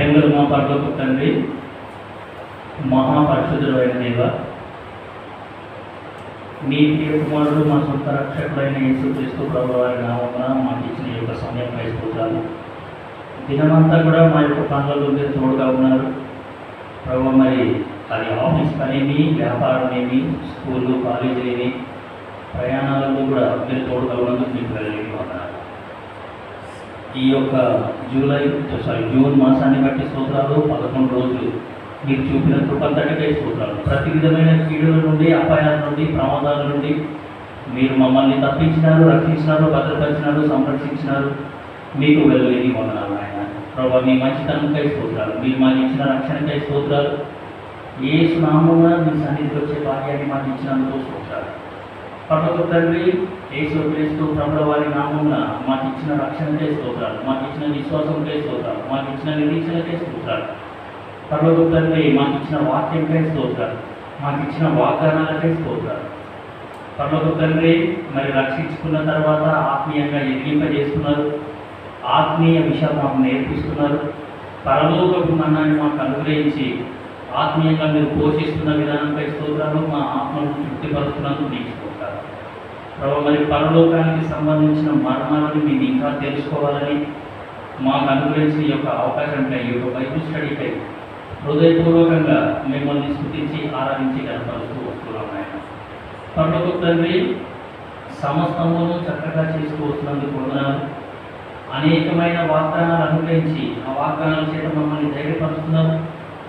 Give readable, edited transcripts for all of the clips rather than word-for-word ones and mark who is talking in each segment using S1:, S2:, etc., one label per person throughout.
S1: ప్రేమలు మా పరలోక తండ్రి, మహాపరిశుద్ధుడైన దేవ, మీ ప్రియ కుమారుడు మా సొంత రక్షకుడైన యేసుక్రీస్తు ప్రభువు వారి నామమున మాకు ఇచ్చిన ఈ యొక్క సమయం స్తోత్రాలు. దినమంతా కూడా మా యొక్క పనులలో మీరు తోడుగా ఉన్నారు ప్రభు. మరి అది ఆఫీస్ పనేమి, వ్యాపారమేమి, స్కూళ్ళు, కాలేజీలేమి, ప్రయాణాలలో కూడా మీరు తోడుగా ఉన్నందుకు మీకు వెళ్ళి ఉన్నారు. ఈ యొక్క జూన్ మాసాన్ని బట్టి స్తోత్రాలు. 11 రోజులు మీరు చూపిన కృపంతటికై స్తోత్రాలు. ప్రతి విధమైన కీడుల నుండి, అపాయాల నుండి, ప్రమాదాల నుండి మీరు మమ్మల్ని తప్పించినారు, రక్షించినారు, భద్రపరిచినారు, సంరక్షించినారు. మీకు వెళ్ళలేని వందనాలు ఆయన ప్రభు. మీ మంచితనంకై స్తోత్రాలు. మీరు మాకు ఇచ్చిన రక్షణకై స్తోత్రాలు. యేసు నామమున మీ సన్నిధికి వచ్చే భాగ్యాన్ని మాకు ఇచ్చినందుకు స్తోత్రాలు. పరలోక తండ్రి, యేసుక్రీస్తు ప్రభువు వారి నామమున మాకు ఇచ్చిన రక్షణకై స్తోత్రాలు, మాకు ఇచ్చిన విశ్వాసంకై స్తోత్రాలు, మాకు ఇచ్చిన నిరీక్షణకై స్తోత్రాలు. పరలోక తండ్రి, మాకు ఇచ్చిన వాక్యంకై స్తోత్రాలు, మాకు ఇచ్చిన వాగ్దానాలకై స్తోత్రాలు. పరలోక తండ్రి, మరి రక్షించుకున్న తర్వాత ఆత్మీయంగా ఎదిగింపజేస్తున్నారు, ఆత్మీయ విషయాలు మాకు నేర్పిస్తున్నారు. పరలోకపు మన్నాన్ని మాకు అనుగ్రహించి ఆత్మీయంగా మీరు పోషిస్తున్న విధానంపై స్తోత్రాలు. మా ఆత్మను తృప్తిపరుస్తున్నందుకు మీకు స్తోత్రాలు ప్రభు. మరి పరలోకానికి సంబంధించిన మర్మాలను మేము ఇంకా తెలుసుకోవాలని మాకు అనుగ్రహించిన ఈ యొక్క అవకాశంపై, ఈ యొక్క బైబిల్ స్టడీపై హృదయపూర్వకంగా మిమ్మల్ని స్తుతించి ఆరాధించి కనపరుస్తూ వస్తున్నాం ఆయన. పరలోక తండ్రి, సమస్తమును చక్కగా చేస్తూ వస్తున్నందుకు వందనాలు. అనేకమైన వాగ్దానాలు అనుగ్రహించి ఆ వాగ్దానాల చేత మమ్మల్ని ధైర్యపరుస్తున్నారు,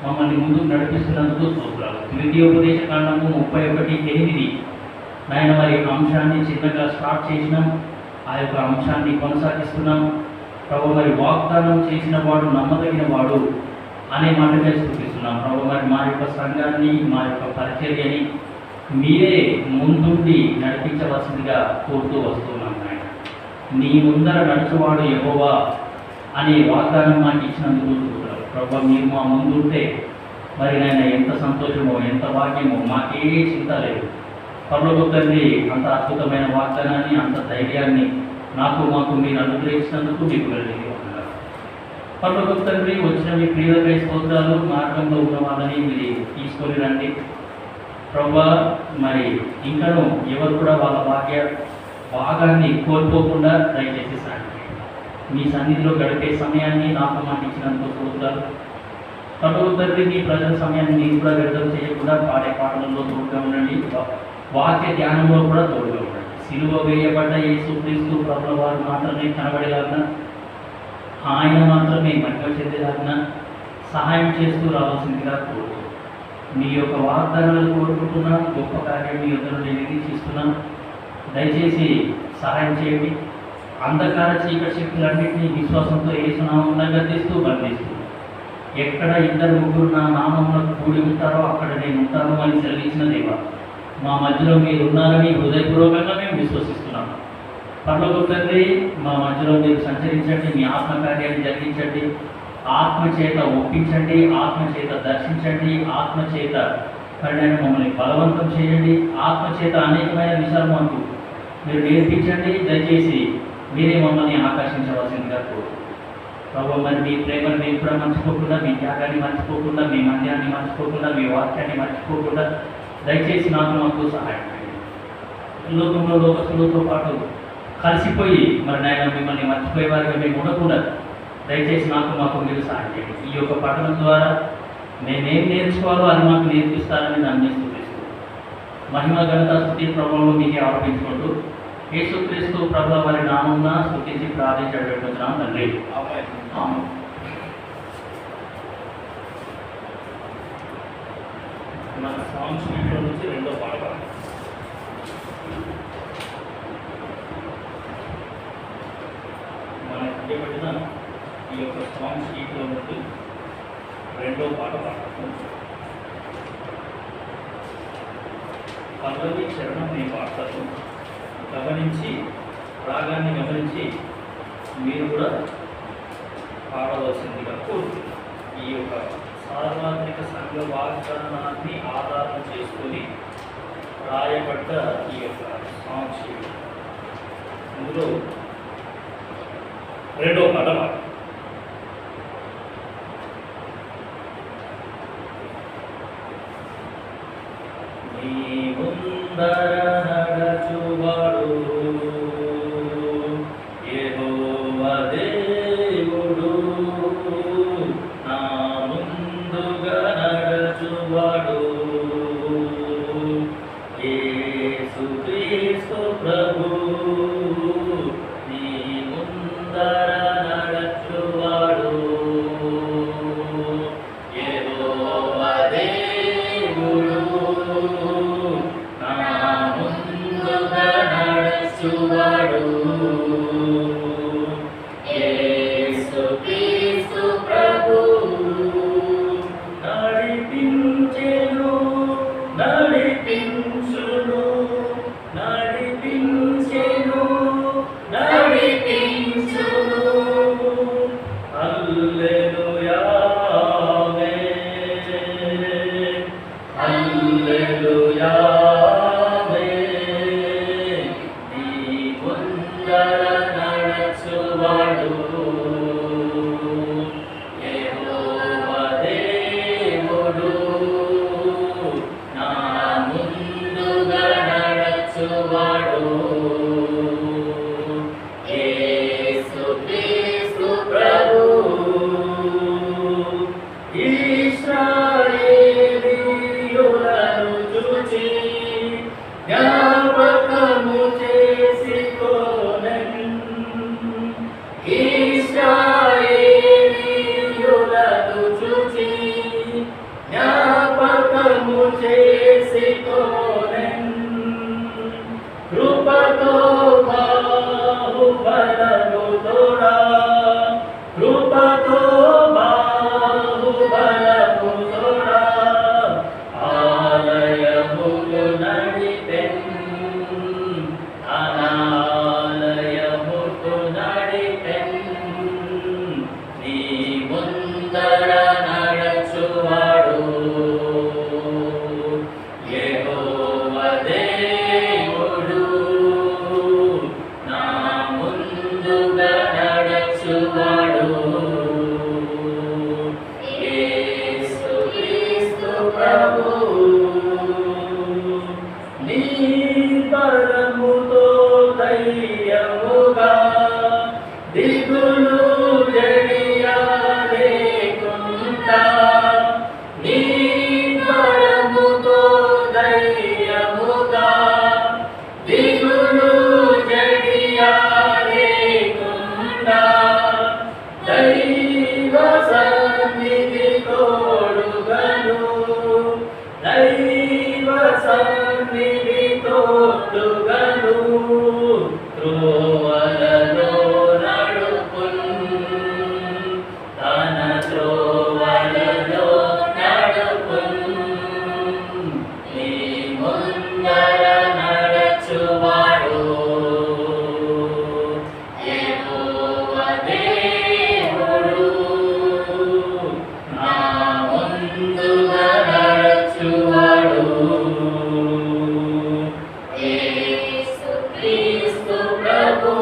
S1: మమ్మల్ని ముందుకు నడిపిస్తున్నందుకు స్తోత్రాలు. ద్వితీయోపదేశ కాండము 31:8 నాయన మరి అంశాన్ని చిన్నగా స్టార్ట్ చేసినాం, ఆ యొక్క అంశాన్ని కొనసాగిస్తున్నాం ప్రభు. మరి వాగ్దానం చేసిన వాడు నమ్మదగిన వాడు అనే మాటగా స్తుతిస్తున్నాం ప్రభు. మరి మా యొక్క సంఘాన్ని, మా యొక్క పరిచర్యని మీరే ముందుండి నడిపించవలసిందిగా కోరుతూ వస్తున్నాం ఆయన. నీ ముందర నడుచువాడు యెహోవా అనే వాగ్దానం మాకు ఇచ్చినందుకు ప్రభు. మీరు మా ముందుంటే మరి నాయన ఎంత సంతోషమో, ఎంత భాగ్యమో, మాకే చింత లేదు. పరలోక తండ్రి, అంత అద్భుతమైన వాగ్దానాన్ని, అంత ధైర్యాన్ని మాకు మీరు అనుగ్రహించినందుకు మీకు వెళ్ళి ఉన్నారు. పరలోక తండ్రి, వచ్చిన మీ ప్రియులకై స్తోత్రాలు. మార్గంలో ఉన్న వాళ్ళని మీరు తీసుకొని రండి ప్రభు. మరి ఇంకనూ ఎవరు కూడా వాళ్ళ భాగాన్ని కోల్పోకుండా దయచేసి సాయంత్రం మీ సన్నిధిలో గడిపే సమయాన్ని మాకు ఇచ్చినందుకు స్తోత్రాలు. పరలోక తండ్రి, మీ ప్రజల సమయాన్ని మీరు కూడా వ్యర్థం చేయకుండా పాడే పాటలలో తోడుగా ఉండండి, వాక్య ధ్యానంలో కూడా తోడుగా ఉండండి. సిలువ వేయబడ్డ యేసుక్రీస్తు ప్రభువు వారు మాత్రమే కనబడేలాగా, ఆయన మాత్రమే మహిమ చెందేలాగా సహాయం చేస్తూ రావాల్సిందిగా కోరుతూ మీ యొక్క వాగ్దానాలు కోరుకుంటున్నా, గొప్ప కార్యం మీ యొద్ద నుండి నిరీక్షిస్తున్నాం. దయచేసి సహాయం చేయండి. అంధకార చీకటి శక్తులన్నింటినీ విశ్వాసంతో యేసు నామమున గద్దిస్తూ బంధిస్తూ, ఎక్కడ 2-3 నా నామమున కూడి ఉంటారో అక్కడ నేను ఉంటాను అని సెలవిచ్చిన దేవా, మా మధ్యలో మీరు ఉన్నారని హృదయపూర్వకంగా మేము విశ్వసిస్తున్నాం. పరలోక తండ్రి, మా మధ్యలో మీరు సంచరించండి, మీ ఆత్మకార్యాన్ని జరిగించండి, ఆత్మచేత ఒప్పించండి, ఆత్మచేత దర్శించండి, ఆత్మచేత పరిణామం మమ్మల్ని బలవంతం చేయండి, ఆత్మచేత అనేకమైన విషయాలు మాకు మీరు నేర్పించండి. దయచేసి మీరే మమ్మల్ని ఆకర్షించవలసిందిగా కోరు ప్రభు. మరి మీ ప్రేమను మేము కూడా మర్చిపోకుండా, మీ త్యాగాన్ని మర్చిపోకుండా, మీ మందిరాన్ని మర్చిపోకుండా, మీ వాక్యాన్ని మర్చిపోకుండా దయచేసి మాకు సహాయం చేయండి. లోకంలో లోకస్తులతో పాటు కలిసిపోయి మరి నాయన మిమ్మల్ని మర్చిపోయేవారిగా మేము ఉండకుండా దయచేసి మాకు మీరు సహాయం చేయండి. ఈ యొక్క పఠనం ద్వారా మేమేం నేర్చుకోవాలో అది మాకు నేర్పిస్తారని నన్ను స్తుతిస్తూ, మహిమ ఘనత స్తుతి ప్రభువులు మీకే ఆరోపించుకుంటూ యేసుక్రీస్తు ప్రభువు వారి నామమున స్తుతించి ప్రార్థించబడుతున్నాం తండ్రి. ఆమేన్. మన సాంగ్స్ వీడియో నుంచి 2వ పాట మనకి ఇవ్వబడిన ఈ యొక్క సాంగ్ షీట్లో నుండి 2వ పాట పాడుతాం. పల్లవి చరణం మీ పాడతారు. గమనించి రాగాన్ని గమనించి మీరు కూడా పాడవలసిందిగా కోరుతున్నాను. ఈ యొక్క సార్వత్రిక సంఘ వాగ్దానాన్ని ఆధారం చేసుకొని రాయబడ్డ ఈ యొక్క సాంగ్ షీట్ అందులో 2వ పాట పాడు. నీ ముందర నడచువాడు యెహోవా దేవుడు, నా ముందుగా నడచువాడు యేసుక్రీస్తు ప్రభు, నీ ముందర నడచువాడు యెహోవా దేవుడు, నా ముందుగా నడచువాడు యేసుక్రీస్తు ప్రభు. నడిపించెను నడిపించును నడిపించెను నడిపించును హల్లెలూయా ఆమేన్ హల్లెలూయా ఆమేన్. నీ ముందర నడచువాడు యెహోవా దేవుడు, నా ముందుగా నడచువాడు యేసుక్రీస్తు ప్రభు. ఇశ్రాయేలీయులను చూచి జ్ఞాపకము చేసుకోనెను, ఇశ్రాయేలీయులను చూచి జ్ఞాపకము చేసుకోనెను. కృపతో బాహుబలము తోడా కృపతో బాహుబలము తోడా ఆలయములు నడిపెను, అనాలయముకు నడిపెను. నీ ముందర నడచువాడు యెహోవా దేవుడు, నా ముందుగా నడచువాడు యేసుక్రీస్తు ప్రభు. నీ బలముతో ధైర్యముగా దిగులు జడియా లేకుండా, నీ బలముతో ధైర్యముగా దిగులు జడియా లేకుండా, దైవ సన్నిధి తోడుగను దైవ సన్నిధి తోడుగను త్రోవలలో నడుపును, తన త్రోవలలో నడుపును. నీ ముందర నడచువాడు యెహోవా దేవుడు, నా ముందుగా నడచువాడు యేసుక్రీస్తు ప్రభు.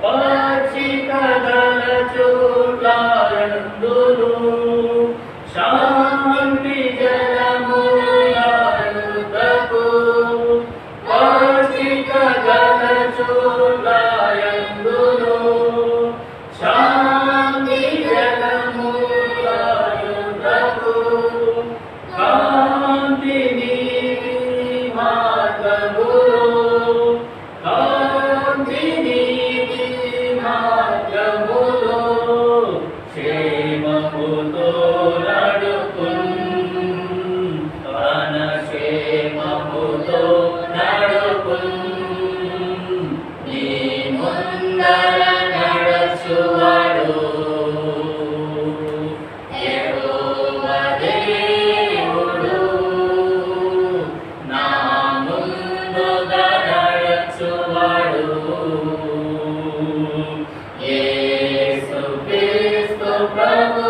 S1: పచ్చికగల చోట్లయందును శాంతి జలములయుటకు, పచ్చికగల చోట్లయందును శాంతి జలములయుటకు, కాంతి నీతి మార్గములో కాంతి నీతి మార్గములో క్షేమముతో నడుపును, తన క్షేమముతో నడుపును. నీ ముందర నడచువాడు యెహోవా దేవుడు, నా ముందుగా నడచువాడు యేసుక్రీస్తు ప్రభు.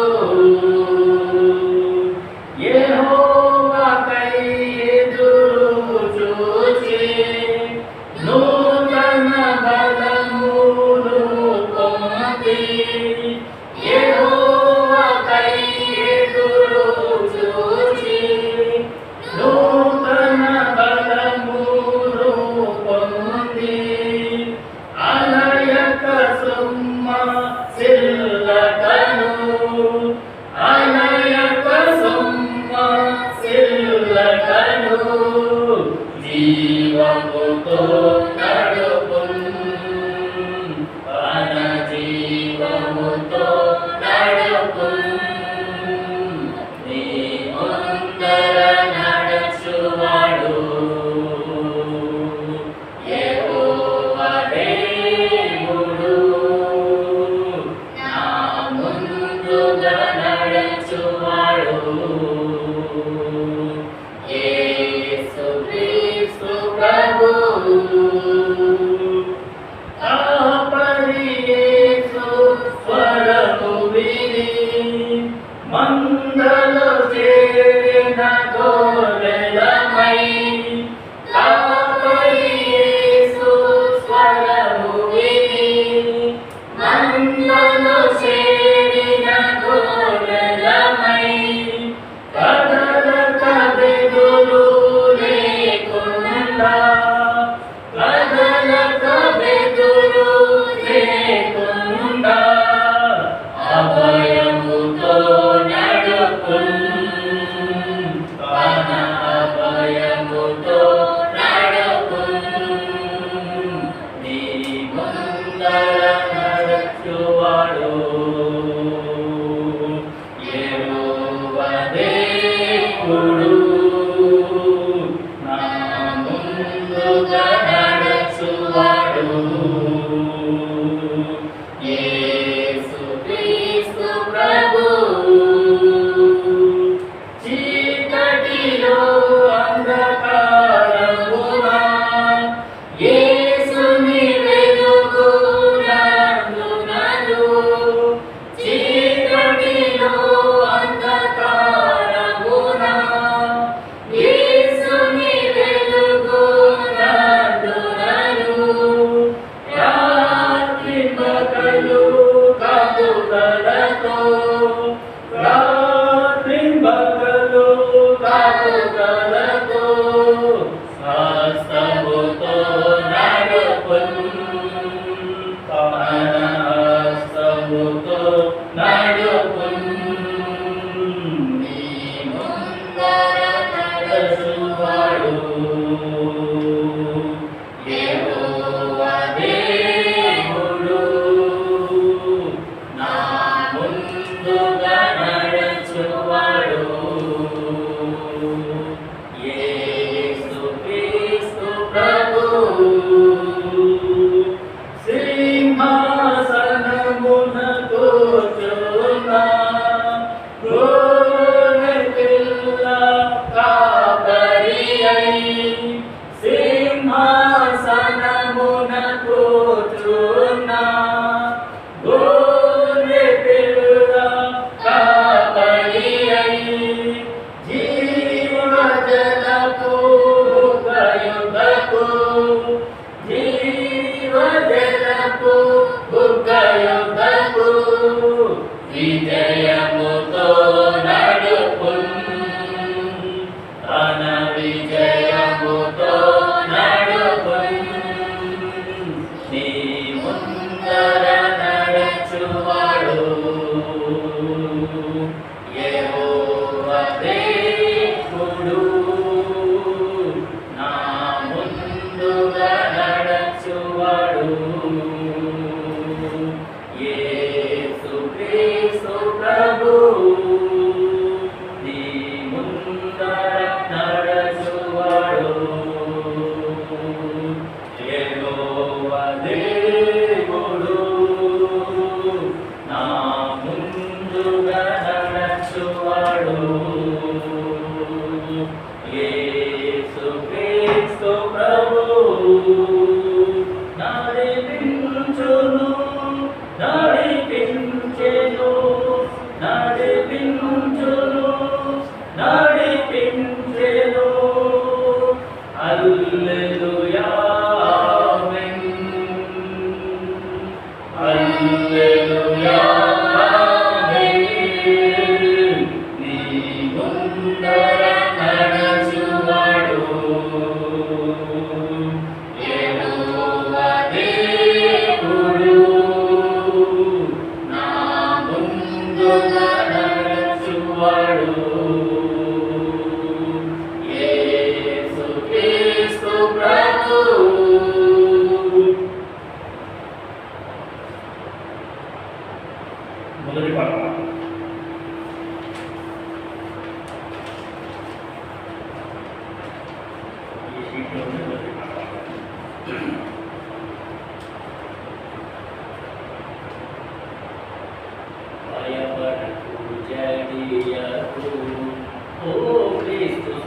S2: యేసు క్రీస్తు ప్రభు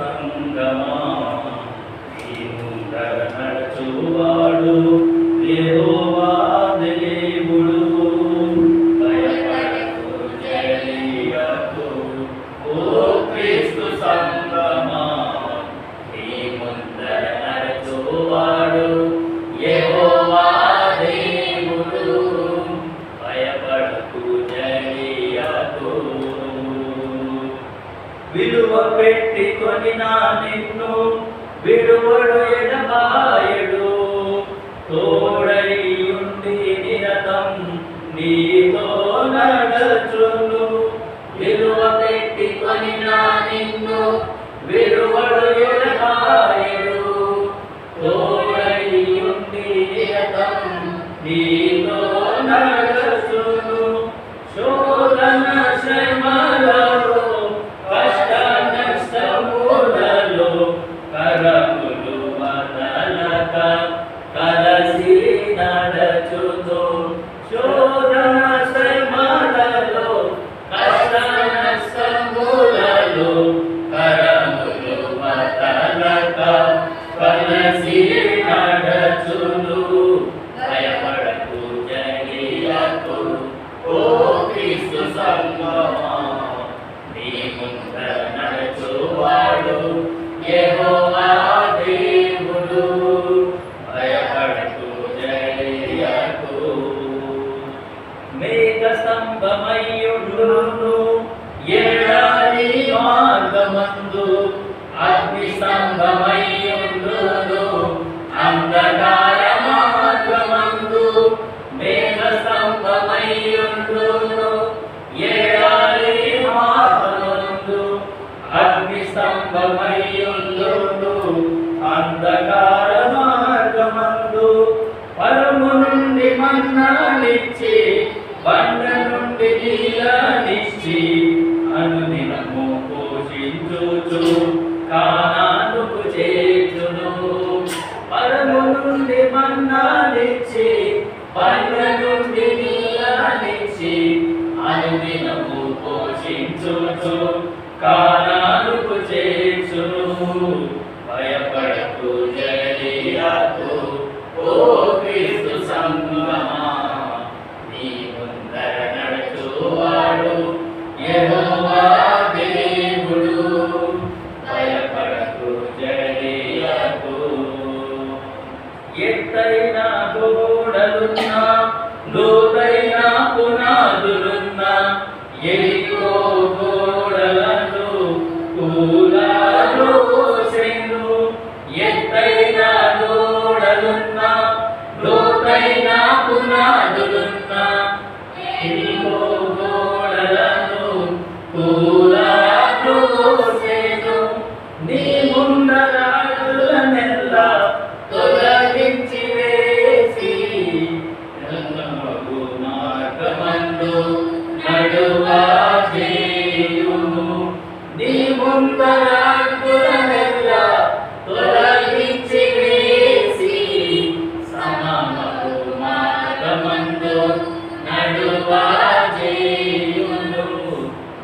S1: సంగమా నీ ముందర నడుచువాడు యెహోవా దేవుడు. భయపడకు జడియకు ఓ క్రీస్తు సంగమా నీ ముందర నడుచువాడు యెహోవా దేవుడు. భయపడకు జడియకు విలువ పెట్టి కొనినా నిన్ను విడువడు ఎడబాయడు. తోడై ఉండి నిరతం నీతో నడచును. విలువ పెట్టి కొనినా నిన్ను విడువడు ఎడబాయడు. తోడై ఉండి నిరతం నీతో నడచును. శోధన శ్రమలలో కష్ట నష్టములలో కరములు వదలక కలసి నడచుతూ. శోధన శ్రమలలో కష్ట నష్టములలో కరములు వదలక కలసి నడచును. భయపడకు జడియకు ఓ క్రీస్తు సంగమా నీ ముందర నడుచువాడు యెహోవా దేవుడు. భయపడకు జడియకు మేఘ స్తంభమయ్యుండును ఎడారి మార్గమందు. అగ్ని స్తంభమయ్యుండును అంధకార మార్గమందు. మేఘ స్తంభమయ్యుండును ఎడారి మార్గమందు. అగ్ని స్తంభమయ్యుండును అంధకార మార్గమందు. పరము నుండి మన్నానిచ్చి బండ నుండి నీళ్ళనిచ్చి అనుదినము పోషించుచు కానానుకు చేర్చును. పరము నుండి మన్నానిచ్చి బండ నుండి నీళ్ళనిచ్చి అనుదినము పోషించుచు కానానుకు చేర్చును. భయపడకు జడియకు ఓ క్రీస్తు సంగమా నీ ముందర నడుచువాడు యెహోవా దేవుడు. భయపడకు జడియకు ఎత్తైన గోడలున్నా లోతైన పునాదులున్నా ఎరికో గోడలను కూలదోసెను. ఎత్తైన గోడలున్నా లోతైన పునాదులున్నా ఎరికో గోడలను కూలదోసెను. నీ ముందర అడ్డులనెల్లా తొలగించి వేసి మార్గమందు నడువా చేయును. నీ ముందర అడ్డులనెల్లా తొలగించి వేసి సమానపు మార్గమందు నడువా చేయును.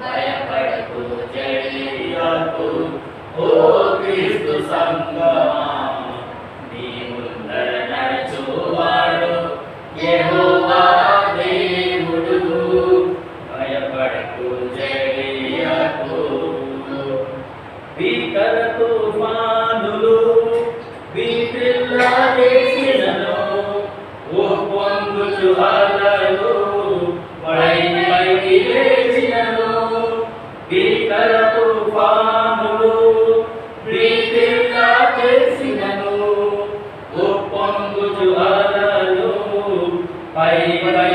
S1: భయపడకు జడియకు ఓ క్రీస్తు సంగమా నీ ముందర నడుచువాడు యెహోవా దేవుడు. భయపడకు జడియకు భీకర తుఫానులు విసిరిల్లాడేసినను ఉప్పొంగుచు అలలు పైకి లేచినను. భీకర తుఫానులు విసిరిల్లాడేసినను ఉప్పొంగుచు అలలు పైకి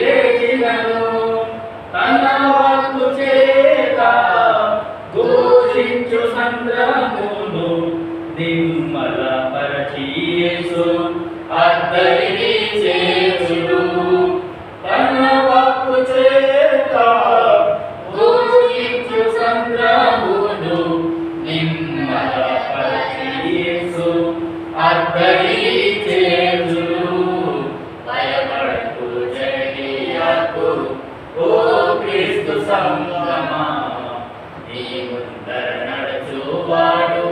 S1: లేచినను. తన వాక్కు చేత ఘోషించు సంద్రమును నిమ్మల పరచి యేసు అద్దరిని చేర్చును. తన వాక్కు చేత ఘోషించు సంద్రమును నిమ్మల పరచి యేసు అద్దరిని చేర్చును. భయపడకు జడియకు ఓ క్రీస్తు సంగమా నీ ముందర నడుచువాడు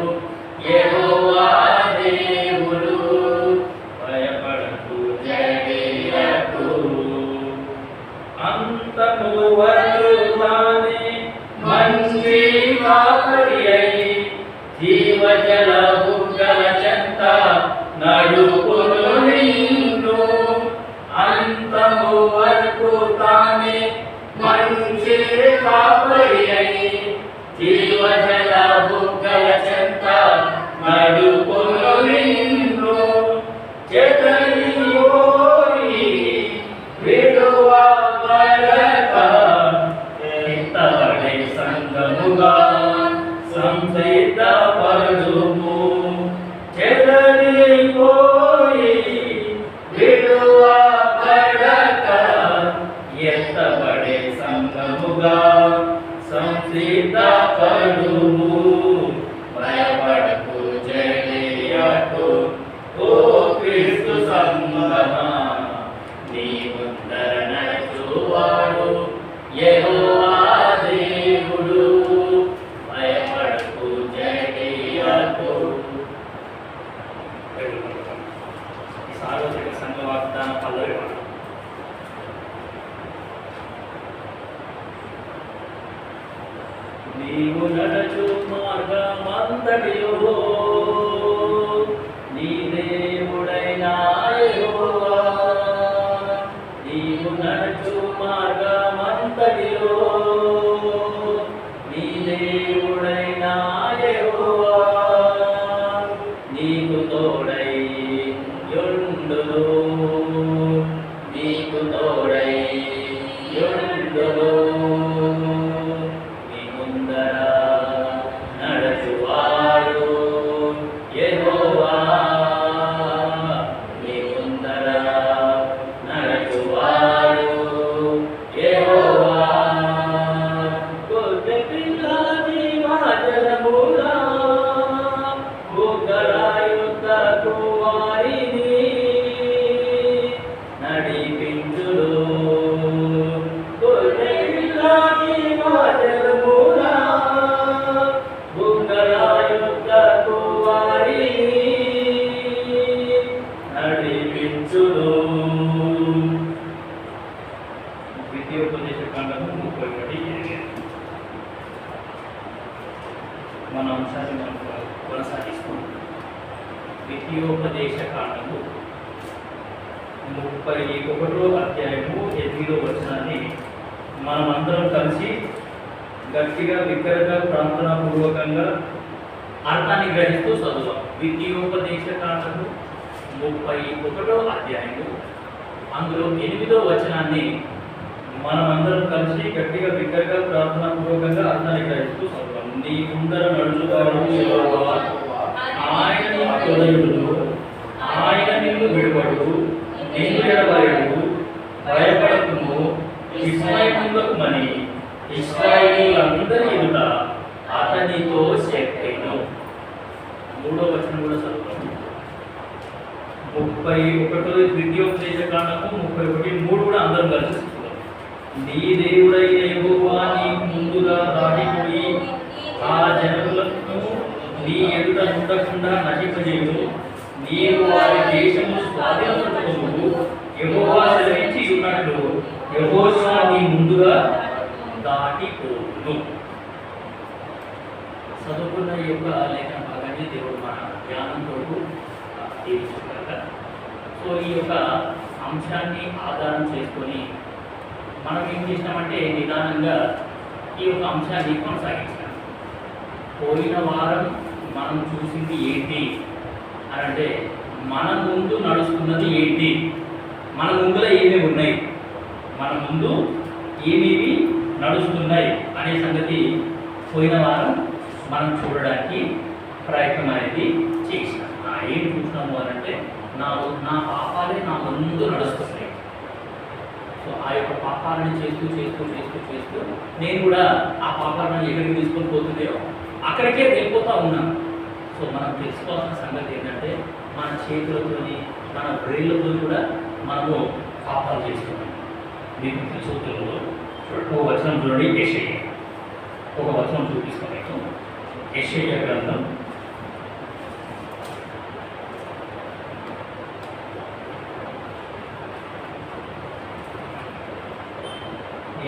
S1: మంచి కాపరి అయి జీవజల బుగ్గల చెంత నడుపును నిన్ను అంతము వరకు తానే మంచి కాపరి అయి జీవజల బుగ్గల చెంత నడుపును నిన్ను చెదరిపోయి విడువబడక ఎత్తబడే సంగముగా సంసిద్ధపరుము చెదరిపోయి విడువబడక ఎత్తబడే సంగముగా సంసిద్ధపరుము భయపడకు జయకు ఓ క్రీస్తు సంగమా నీ ముందర నడుచువాడు యెహోవా దేవుడు భయపడకు జయకు. ఈ సార్వత్రిక సంఘ వాగ్దాన పల్లవి నీవు నడచు మార్గమంతటిలో నీ దేవుడైన యెహోవా నీవు నడచు మార్గమంతటిలో నీ దేవుడైన యెహోవా నీకు తోడై యుండును నీకు తోడై యుండును నడచువాడు యెహోవా నీ ముందర నడచువాడు యెహోవా గొర్రె పిల్ల జీవజలములా బుగ్గల యుద్ధకు వారిని నడిపించును గొర్రె పిల్ల జీవజలములా నడిపించును. ద్వితీయోపదేశకాండము 31:8 మన అంశాన్ని మనం కొనసాగిస్తున్నాం. ద్వితీయోపదేశకాండము 31వ అధ్యాయము 8వ వచనాన్ని మనమందరం కలిసి గట్టిగా వికరగా ప్రార్థనాపూర్వకంగా అర్థాన్ని గ్రహిస్తూ చదువు. ద్వితీయోపదేశకాండము 31వ అధ్యాయము అందులో 8వ వచనాన్ని మనమందరం కలిసి గట్టిగా వికరగా ప్రార్థనాపూర్వకంగా అర్థాన్ని గ్రహిస్తూ చదువు. నీ ముందర నడుచువాడు యెహోవా ఆయన నీ తొలయుడు ఆయన నిన్ను విడువడు నిన్ను ఎడబాయడు భయపడకుము ఇశ్రాయేలులకు మని ఇశ్రాయేలీయులందరి ఎదుట అతనితో చెప్పెను. 3వ వచనం కూడా చదువుతాము. 31 ద్వితీయోపదేశకాండము 31:3 కూడా అందరం కలిసి చదువుతాం. నీ దేవుడైన యెహోవా నీకు ముందుగా దాటిపోయి ఆ జనములను నీ ఎదుట ఉండకుండా నశింపజేయును. నీవు వారి దేశము స్వాధీనపరచుకొనుము. యెహోవా సెలవిచ్చి ఉన్నట్లు యెహోషువ నీ ముందుగా దాటిపోవును. చదువుకున్న ఈ యొక్క లేఖన భాగాన్ని దేవుడు మన జ్ఞానంతో తీర్చుకుంటారు. సో ఈ యొక్క అంశాన్ని ఆధారం చేసుకొని మనం ఏం చేసినామంటే నిదానంగా ఈ యొక్క అంశాన్ని కొనసాగించాం. పోయిన వారం మనం చూసింది ఏంటి అని అంటే మన ముందు నడుస్తున్నది ఏంటి, మన ముందులో ఏమేమి ఉన్నాయి, మన ముందు ఏమేమి నడుస్తున్నాయి అనే సంగతి పోయిన వారం మనం చూడడానికి ప్రయత్నం అనేది చేసినాం. ఏం చూసినాము అని అంటే నా పాపాలే నా ముందు నడుస్తున్నాయి. సో ఆ యొక్క పాపాలను చేస్తూ చేస్తూ చేస్తూ చేస్తూ నేను కూడా ఆ పాపాలను ఎక్కడికి తీసుకొని పోతుందో అక్కడికే వెళ్ళిపోతూ ఉన్నాను. సో మనం తెలుసుకోవాల్సిన సంగతి ఏంటంటే మన చేతులతోని మన బ్రెయిన్లతో కూడా మనము పాపాలు చేస్తున్నాం. మీకు తెలుసుకుంటున్నారు. ఒక వచనం చూడండి, యెషయా. ఒక వచనం చూపిస్తాను. యెషయా గ్రంథం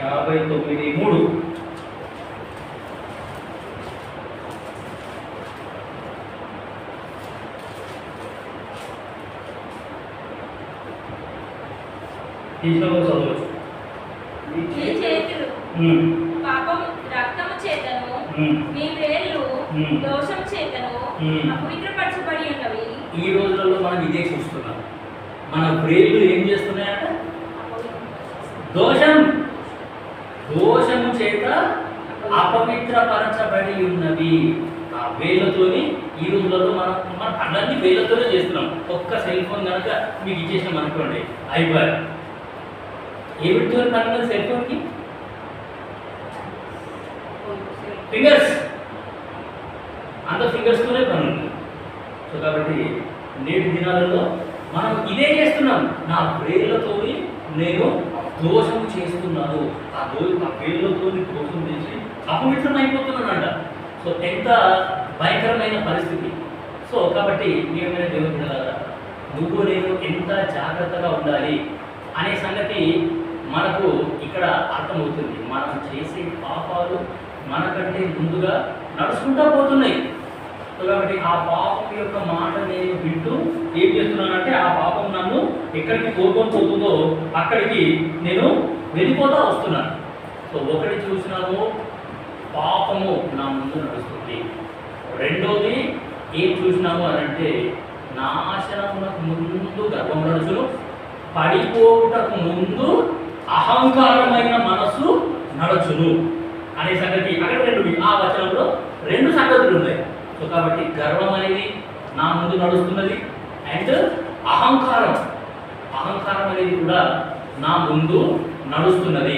S1: 59:3. తీసిన చదవచ్చు.
S2: మీ చేతులు పాపం రక్తము చేతను మీ వేళ్ళు దోషం చేతను అపవిత్రపరచబడి ఉన్నవి.
S1: ఈ రోజులలో మనం ఇదే చూస్తున్నాం. మన వేళ్ళు ఏం చేస్తున్నాయంట? దోషము చేత అపవిత్రపరచబడి ఉన్నవి. ఆ వేళ్ళతోని ఈ రోజులలో మన పనులన్నీ వేళ్ళతోనే చేస్తున్నాం. ఒక్క సెల్ ఫోన్ కనుక మీకు ఇచ్చేసాం అనుకోండి, అయిపోయారు. ఏమిటితో పని సెల్ ఫోన్కి? ఫింగర్స్. అంత ఫింగర్స్తోనే పని ఉంది. సో కాబట్టి నేటి దినాలలో మనం ఇదే చేస్తున్నాం. నా వేళ్ళతో నేను దోషం చేస్తున్నాను. ఆ వేళ్ళతో దోషం చేసి అపవిత్రం అయిపోతున్నానంట. సో ఎంత భయంకరమైన పరిస్థితి. సో కాబట్టి ఏమైనా దేవుని పిల్లలారా, నువ్వు నేను ఎంత జాగ్రత్తగా ఉండాలి అనే సంగతి మనకు ఇక్కడ అర్థమవుతుంది. మనం చేసే పాపాలు మనకంటే ముందుగా నడుచుకుంటూ పోతున్నాయి. సో కాబట్టి ఆ పాపం యొక్క మాట నేను వింటూ ఏం చేస్తున్నానంటే ఆ పాపం నన్ను ఎక్కడికి పోతుందో అక్కడికి నేను వెళ్ళిపోతూ వస్తున్నాను. సో ఒకటి చూసినాము, పాపము నా ముందు నడుస్తుంది. రెండోది ఏం చూసినాము అని అంటే నాశనమునకు ముందు గర్వం నడుచును, పడిపోవుటకు ముందు అహంకారమైన మనసు నడుచును అనే సంగతి అక్కడ ఆ వచనంలో రెండు సంగతులు ఉన్నాయి. సో కాబట్టి గర్వం అనేది నా ముందు నడుస్తున్నది అండ్ అహంకారం అనేది కూడా నా ముందు నడుస్తున్నది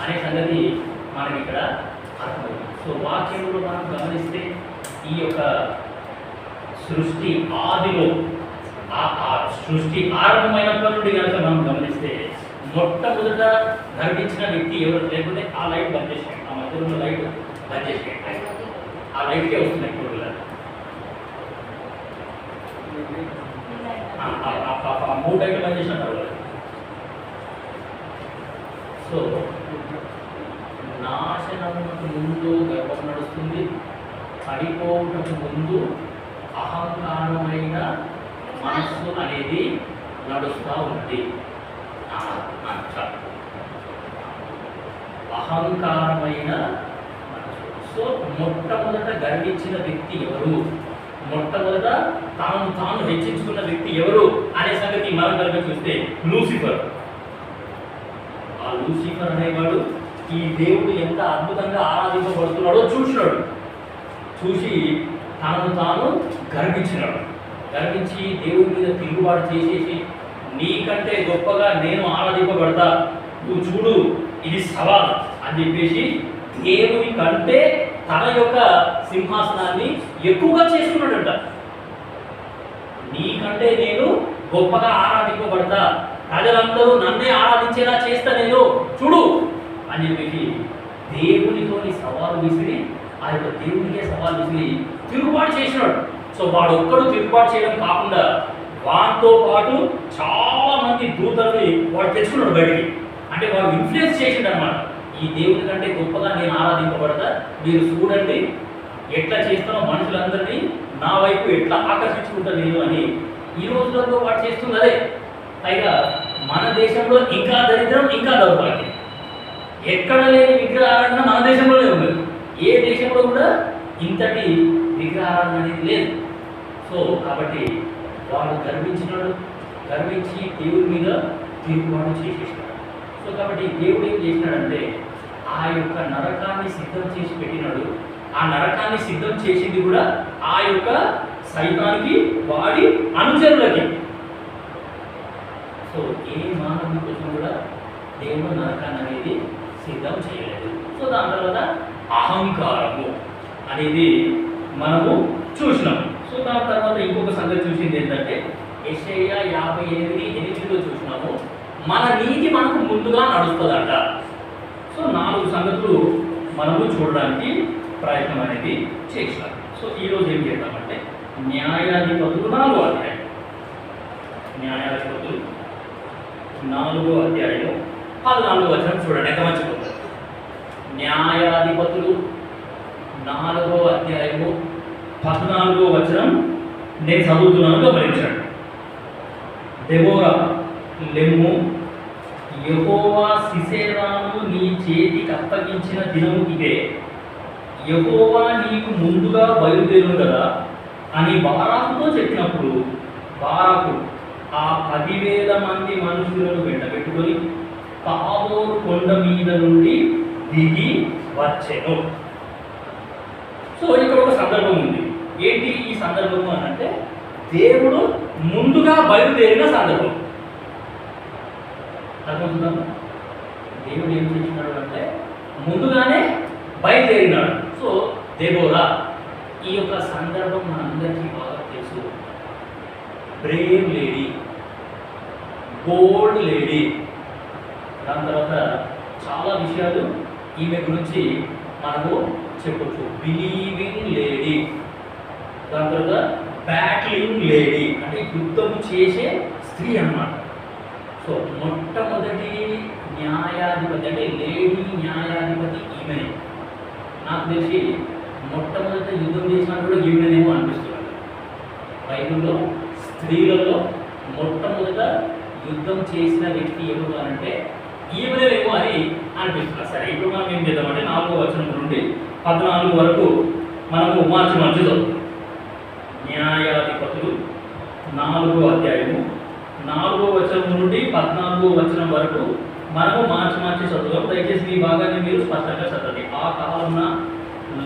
S1: అనే సంగతి మనకి ఇక్కడ అర్థమవుతుంది. సో వాక్యంలో మనం గమనిస్తే ఈ యొక్క సృష్టి ఆదిలో సృష్టి ఆరంభమైనప్పటి నుండి కనుక మనం గమనిస్తే మొట్టమొదట గర్వించిన వ్యక్తి ఎవరు? లేకుంటే ఆ లైట్ బంద్ చేసేయండి, ఆ మధ్యలో లైట్ బంద్ చేసేయండి. ఆ లైట్కే వస్తున్నాయి ఇప్పుడు మూడు లైట్లు బంద్ చేసిన తర్వాత. సో నాశనమునకు ముందు గర్వం నడుస్తుంది, పడిపోవటకు ముందు అహంకారమైన మనస్సు అనేది నడుస్తూ ఉంది. అహంకారమైన మనస్సు. సో మొట్టమొదట గర్వించిన వ్యక్తి ఎవరు? మొట్టమొదట తాను హెచ్చించుకున్న వ్యక్తి ఎవరు అనే సంగతి మనం కనుక చూస్తే లూసిఫర్. ఆ లూసిఫర్ అనేవాడు ఈ దేవుడు ఎంత అద్భుతంగా ఆరాధింపబడుతున్నాడో చూసినాడు. చూసి తాను గర్వించినాడు. గర్వించి దేవుడి మీద తిరుగుబాటు చేసేసి నీకంటే గొప్పగా నేను ఆరాధింపబడతా, నువ్వు చూడు ఇది సవాల్ అని చెప్పేసి దేవుని కంటే తన యొక్క సింహాసనాన్ని ఎక్కువగా చేసుకున్నాడంట. నీకంటే నేను గొప్పగా ఆరాధింపబడతా, ప్రజలందరూ నన్నే ఆరాధించేలా చేస్తా నేను, చూడు అని చెప్పేసి దేవునితోని సవాలు విసిరి ఆ యొక్క దేవునికే సవాల్ విసిరి తిరుగుబాటు చేసినాడు. సో వాడు ఒక్కడు తిరుగుబాటు చేయడం కాకుండా వాటితో పాటు చాలా మంది దూతల్ని వాడు తెచ్చుకున్నాడు బయటికి. అంటే వాడు ఇన్ఫ్లుయెన్స్ చేసిండు అనమాట. ఈ దేవుని కంటే గొప్పగా నేను ఆరాధింపబడతా, మీరు చూడండి ఎట్లా చేస్తానో మనుషులందరినీ నా వైపు ఎట్లా ఆకర్షించుకుంటా నేను అని ఈ రోజులలో వాడు చేస్తుంది అదే. పైగా మన దేశంలో ఇంకా దరిద్రం, ఇంకా దౌర్భాగ్యం. ఎక్కడ లేని విగ్రహారాధన మన దేశంలోనే ఉంది. ఏ దేశంలో కూడా ఇంతటి విగ్రహారాధన అనేది లేదు. సో కాబట్టి వాడు గర్వించి దేవుడి మీద తిరుగుబాటు చేసేసినాడు. సో కాబట్టి దేవుడు ఏం చేసినాడంటే ఆ యొక్క నరకాన్ని సిద్ధం చేసి పెట్టినాడు. ఆ నరకాన్ని సిద్ధం చేసింది కూడా ఆ యొక్క సైతానికి, వాడి అనుచరులకి. సో ఏ మానవుని కోసం కూడా దేవుడు నరకాన్ని అనేది సిద్ధం చేయలేదు. సో దాని తర్వాత అహంకారము అనేది మనము చూసినాము. సో దాని తర్వాత ఇంకొక సంగతి చూసింది ఏంటంటే యెషయా 58:8 చూసినాము, మన నీతి మనకు ముందుగా నడుస్తుందంట. సో 4 సంగతులు మనము చూడడానికి ప్రయత్నం అనేది చేసినాం. సో ఈరోజు ఏం చేద్దామంటే న్యాయాధిపతులు 4వ అధ్యాయం. న్యాయాధిపతులు 4వ అధ్యాయం 14వ వచనం చూడండి, ఎంత మంచిగా. న్యాయాధిపతులు 4వ అధ్యాయము 14వ వచనం నేను చదువుతున్నాను, గమనించండి. దెబోరా లెమ్ము యెహోవా సిసెరాను నీ చేతికి అప్పగించిన దినము ఇదే, యెహోవా నీకు ముందుగా బయలుదేరును కదా అని బారాకుతో చెప్పినప్పుడు బారాకు ఆ 10,000 మంది మనుషులను వెంటబెట్టుకొని తాబోరు కొండ మీద నుండి దిగి వచ్చెను. సో ఇక్కడ ఒక సందర్భం ఉంది. ఏంటి ఈ సందర్భము అని అంటే దేవుడు ముందుగా బయలుదేరిన సందర్భం. అర్థమవుతుందా? దేవుడు ఏం చేసినాడు అంటే ముందుగానే బయలుదేరినాడు. సో దెబోరా ఈ యొక్క సందర్భం మనందరికీ బాగా తెలుసు. బ్రేవ్ లేడీ, బోల్డ్ లేడీ. దాని తర్వాత చాలా విషయాలు ఈమె గురించి మనము చెప్పొచ్చు. బిలీవింగ్ లేడీ, దాని తర్వాత బ్యాట్లింగ్ లేడీ అంటే యుద్ధం చేసే స్త్రీ అన్నమాట. సో మొట్టమొదటి న్యాయాధిపతి అంటే లేడీ న్యాయాధిపతి ఈమెనే. నాకు తెలిసి మొట్టమొదటి యుద్ధం చేసినప్పుడు కూడా ఈమెనేమో అనిపిస్తుంది. బైబిల్లో స్త్రీలలో మొట్టమొదట యుద్ధం చేసిన వ్యక్తి ఎవరు అంటే ఈమెనేమో అని అనిపిస్తుంది. సరే, ఇప్పుడు మనం ఏం చేద్దామంటే 4వ వచనం నుండి 14 వరకు మనము మార్చి చదువుతాం. న్యాయాధిపతులు 4వ అధ్యాయము 4వ వచనం నుండి 14వ వచనం వరకు మనము మార్చి చదువుతాం. దయచేసి ఈ భాగాన్ని మీరు స్పష్టంగా చదవండి. ఆ కాలంలో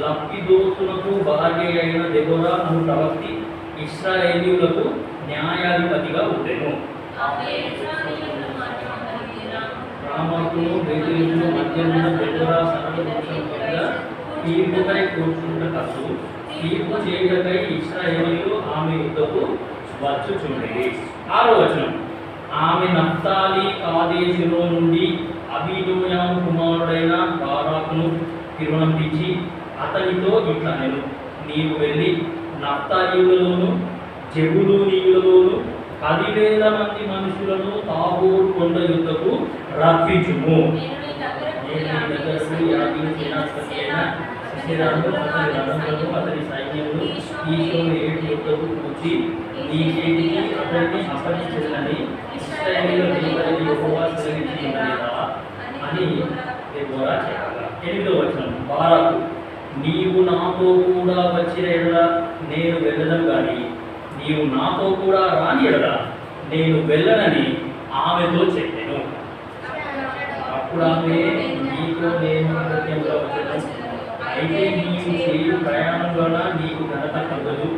S1: లప్పిదోసునకు భార్య అయిన దెబోరా అను ప్రవక్తి ఇశ్రాయేలీయులకు న్యాయాధిపతిగా ఉండెను. రామకును బేతేలును మధ్యమున దెబోరా సర్వపురుషుల తీర్పుకై కూర్చుంటకు తీర్పు చేయుటకై ఇశ్రాయేలీయులు ఆమె యుద్ధకు వచ్చుచుండిరి. 6వ వచనం, ఆమె నఫ్తాలి కాదేశులో నుండి అబీనోయాము కుమారుడైన బారాకును తిరుమలంపించి అతనితో ఇట్లా నేను నీవు వెళ్ళి నఫ్తాలీయులలోను జెబూలూనీయులలోను 10,000 మంది మనుషులను తాబోరు కొండ యుద్ధకు రప్పించుము. అతని సైన్యములు ఈశోను 7 యుద్ధకు కూర్చి నీ చేతికి అతన్ని అప్పగించేదని ఇశ్రాయేలీయుల దేవుడైన యెహోవా సెలవిచ్చియున్నాడా అని దెబోరా చెప్పగా. 8వ వచనం, బారాకు నీవు నాతో కూడా వచ్చిన ఎడల నేను వెళ్ళను కానీ నీవు నాతో కూడా రాని ఎడల నేను వెళ్ళనని ఆమెతో చెప్పాను. అప్పుడు ఆమె నీతో నేను కృత్యంలో వచ్చాను, అయితే నీవు చేయు ప్రయాణం వల్ల నీకు ఘనత కలగదు.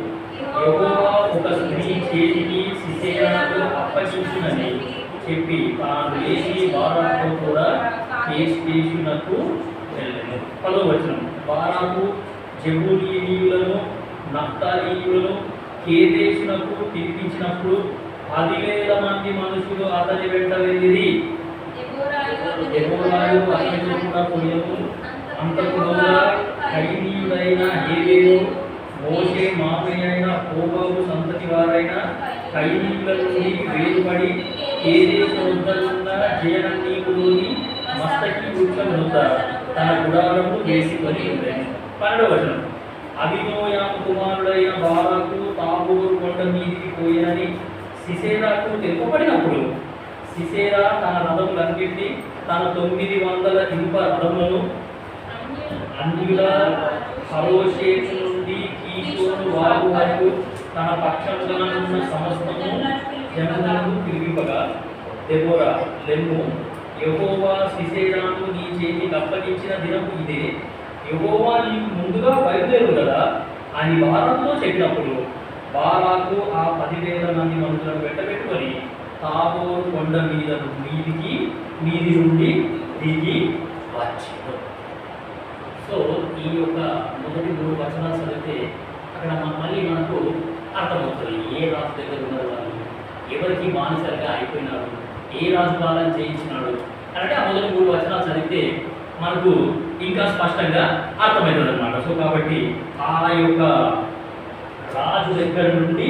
S1: యెహోవా ఒక స్త్రీ చేతికి సిసెరాను అప్పగించునని చెప్పి తాను లేచి బారాకు కూడా కేషునకు వెళ్ళెను. 10వ వచనం, బారాకు జెబూలూనీయులను నఫ్తాలీయులను కేదేశునకు పిలిపించినప్పుడు 10,000 మంది మనుషులు అతని వెంట వెళ్ళిరి. దెబోరాయు అతనితో కూడా పోయెను. అంతకుముందు కయీనీయుడైన హేబెరు, మోషే మామయ్య అయిన హోబాబు సంతతి వారైన కయీనీయుల నుండి వేరుపడి కేదేశ వద్దనున్న జయనన్నీకులోని మస్తకి వృక్షం వద్ద తన గుడారము వేసుకొని ఉండేను. 12వ వచనం, అబీనోయాము కుమారుడైన బారాకు తాబోరు కొండ మీదికి పోయినని సిసెరాకు తెలుపబడినప్పుడు సిసెరా తన రథములన్నింటినీ తన 900 ఇనుప రథములను అన్యుల హరోషేతు నుండి కీషోను వాగు వరకు తన పక్షముగా ఉన్న సమస్తము జనములను పిలిపింపగా దెబోరా లెమ్ము, యెహోవా సిసెరాను నీ చేతికి అప్పగించిన దినము ఇదే, యెహోవా నీకు ముందుగా బయలుదేరు కదా అని బారాకుతో చెప్పినప్పుడు బారాకు ఆ 10,000 మంది మనుషులను వెంటబెట్టుకొని తాబోరు కొండ మీది నుండి దిగి వచ్చాడు. సో ఈ యొక్క మొదటి 3 వచనాలు చదివితే అక్కడ మళ్ళీ మనకు అర్థమవుతుంది ఏ రాజు దగ్గర ఉన్నారు వాళ్ళు, ఎవరికి బానిసలుగా అయిపోయినాడు, ఏ రాజు పాలన చేయించినాడు అంటే ఆ మొదటి 3 వచనాలు చదివితే మనకు ఇంకా స్పష్టంగా అర్థమవుతుంది అనమాట. సో కాబట్టి ఆ యొక్క రాజు దగ్గర నుండి